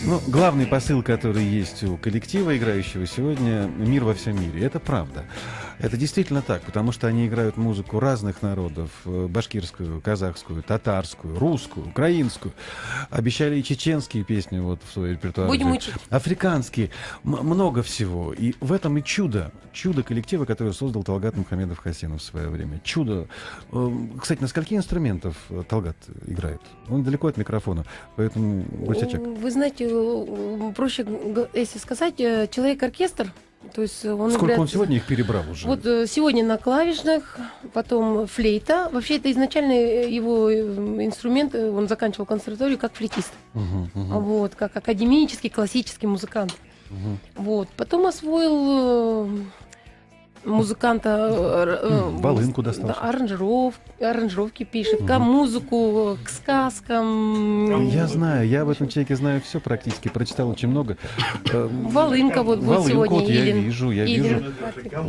Ну, главный посыл, который есть у коллектива, играющего сегодня, мир во всем мире. Это правда. Это действительно так, потому что они играют музыку разных народов. Башкирскую, казахскую, татарскую, русскую, украинскую. Обещали и чеченские песни вот в свой репертуар. Будем взять. учить. Африканские. Много всего. И в этом и чудо. Чудо коллектива, который создал Талгат Мухамедов Хасенов в свое время. Чудо. Кстати, на скольких инструментов Талгат играет? Он далеко от микрофона, поэтому Гусячек. Вы знаете, проще, если сказать, человек-оркестр, то есть он Сколько он является- сегодня их перебрал уже? Вот сегодня на клавишных, потом флейта. Вообще это изначально его инструмент, он заканчивал консерваторию как флейтист. Мгм, мгм, Вот, как академический, классический музыкант. мгм. Вот. Потом освоил музыканта Волынку достал. да, аранжировки пишет, музыку к сказкам. Я знаю, я об этом человеке знаю все практически, прочитал очень много. Волынка вот будет Волынку сегодня. вот я Илин. вижу. Илин.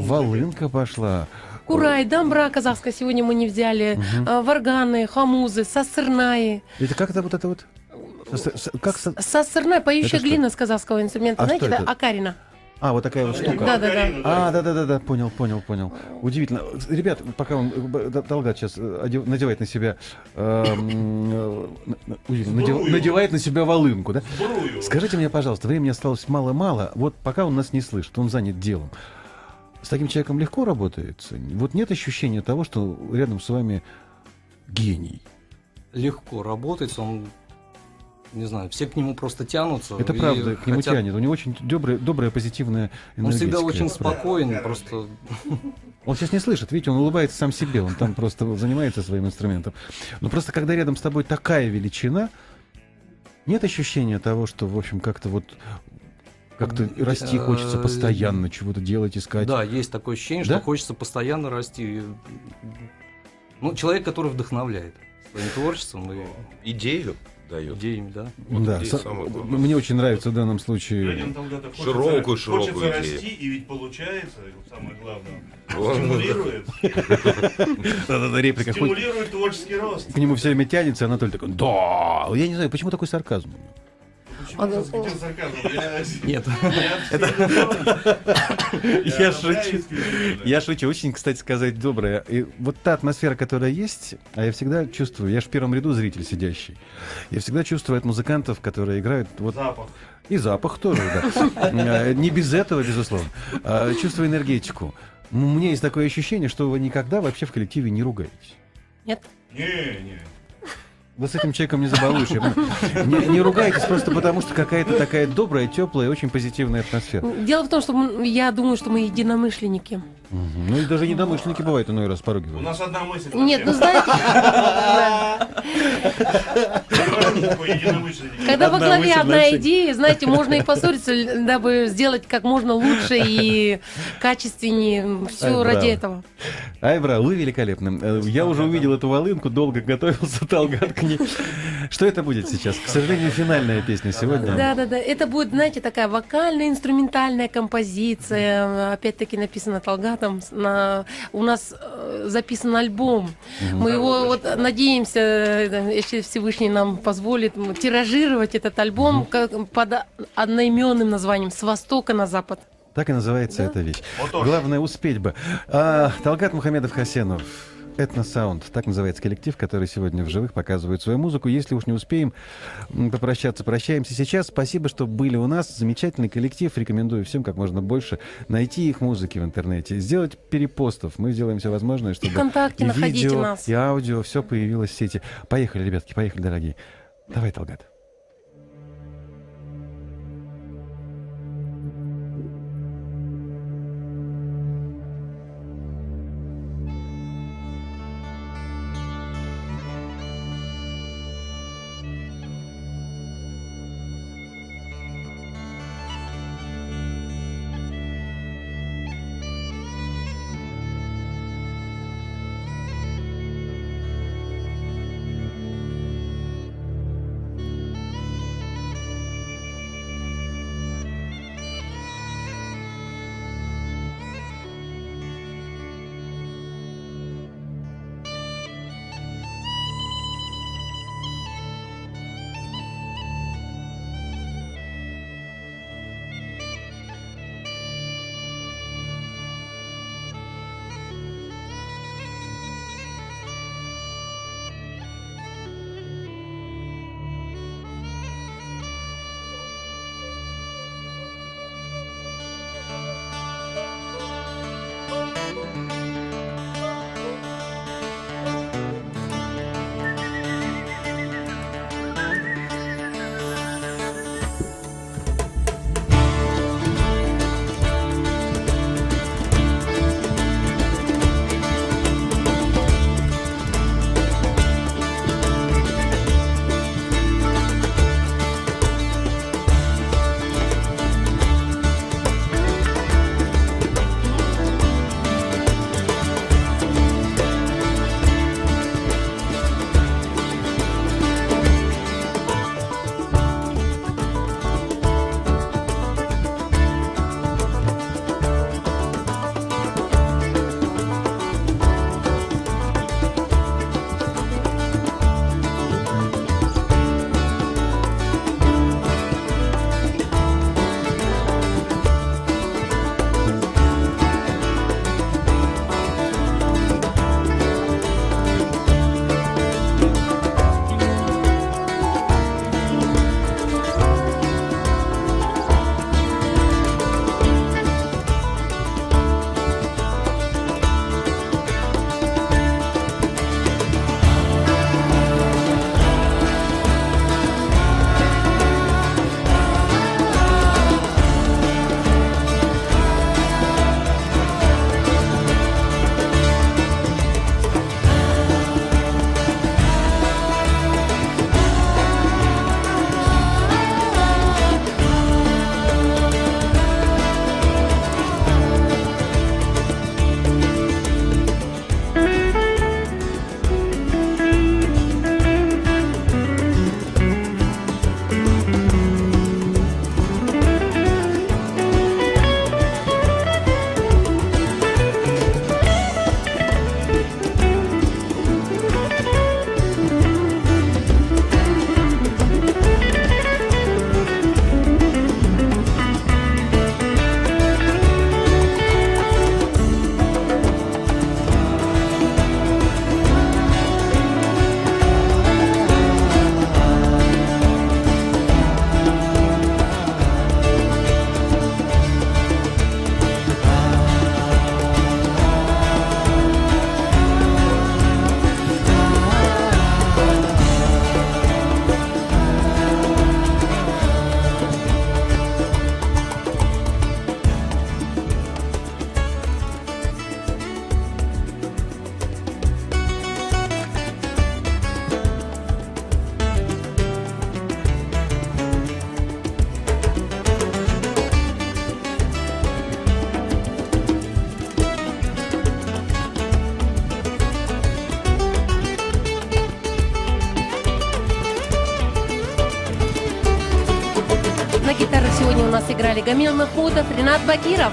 Волынка пошла. Курай, дамбра казахская сегодня мы не взяли. Варганы, хамузы, сасырнаи. Это как это вот это вот? Как Сасырная, поющая Это что? глина с казахского инструмента. А Знаете, что это это? акарина. А, вот такая вот штука. Да. Да, понял. Удивительно. Ребят, пока он, Талгат сейчас надевает на себя, надевает на себя волынку, да? Скажите мне, пожалуйста, времени осталось мало-мало, вот пока он нас не слышит, он занят делом. С таким человеком легко работается? Вот нет ощущения того, что рядом с вами гений? Легко работается, он, не знаю, все к нему просто тянутся. Это и правда, к нему хотят- тянет. У него очень добрая, позитивная Он энергетика. всегда очень это правда. спокоен, просто Он сейчас не слышит, видите, он улыбается сам себе, он там просто занимается своим инструментом. Но просто когда рядом с тобой такая величина, нет ощущения того, что, в общем, как-то расти хочется постоянно, чего-то делать, искать. да, есть такое ощущение, Да? что хочется постоянно расти. Ну, человек, который вдохновляет своим творчеством и Идею дает. идеями, да. Вот Да, здесь самое главное. мне очень нравится в данном случае. Людям Талгатов Широкую хочется идею. расти, и ведь получается, самое главное, Вот. стимулирует, Да-да-да, реплика хоть стимулирует творческий рост. к нему все время тянется, Анатолий такой, да, я не знаю, почему такой сарказм. Почему ты захотел сарказм? Нет. Я шучу. Я шучу. Очень, кстати сказать, добрая. И вот та атмосфера, которая есть, а я всегда чувствую, я же в первом ряду зритель сидящий, я всегда чувствую от музыкантов, которые играют, вот Запах. и запах тоже, да. Не без этого, безусловно. Чувствую энергетику. У меня есть такое ощущение, что вы никогда вообще в коллективе не ругаетесь. Нет? Не. Вы с этим человеком не забалуешь. Не ругайтесь просто потому, что какая-то такая добрая, теплая, очень позитивная атмосфера. Дело в том, что я думаю, что мы единомышленники. Мгм. Ну и даже недомышленники бывают иной раз У поругивают. нас одна мысль. Нет, ну знаете, да. Когда во Одна главе мысль одна дальше. идея, знаете, можно и поссориться, дабы сделать как можно лучше и качественнее. Ай, Все ради браво. этого. Ай, браво, вы великолепны. Я уже увидел эту волынку, долго готовился, Талгат к ней. Что это будет сейчас? К сожалению, финальная песня сегодня. Да. Это будет, знаете, такая вокально-инструментальная композиция. Опять-таки написана Талгатом. У нас записан альбом. Мы его вот надеемся, если Всевышний нам позволит, тиражировать этот альбом под одноименным названием «С востока на запад». Так и называется эта вещь. Вот тоже. Главное, успеть бы. Талгат Мухамедов Хасенов. Этносаунд, так называется коллектив, который сегодня в живых показывает свою музыку. Если уж не успеем попрощаться, прощаемся сейчас. Спасибо, что были у нас. Замечательный коллектив. Рекомендую всем как можно больше найти их музыки в интернете, сделать перепостов. Мы сделаем все возможное, чтобы ВКонтакте и находите видео, нас. и аудио, все появилось в сети. Поехали, ребятки, поехали, дорогие. Давай, Талгат. Сегодня у нас играли Гамил Махмудов, Ренат Бакиров.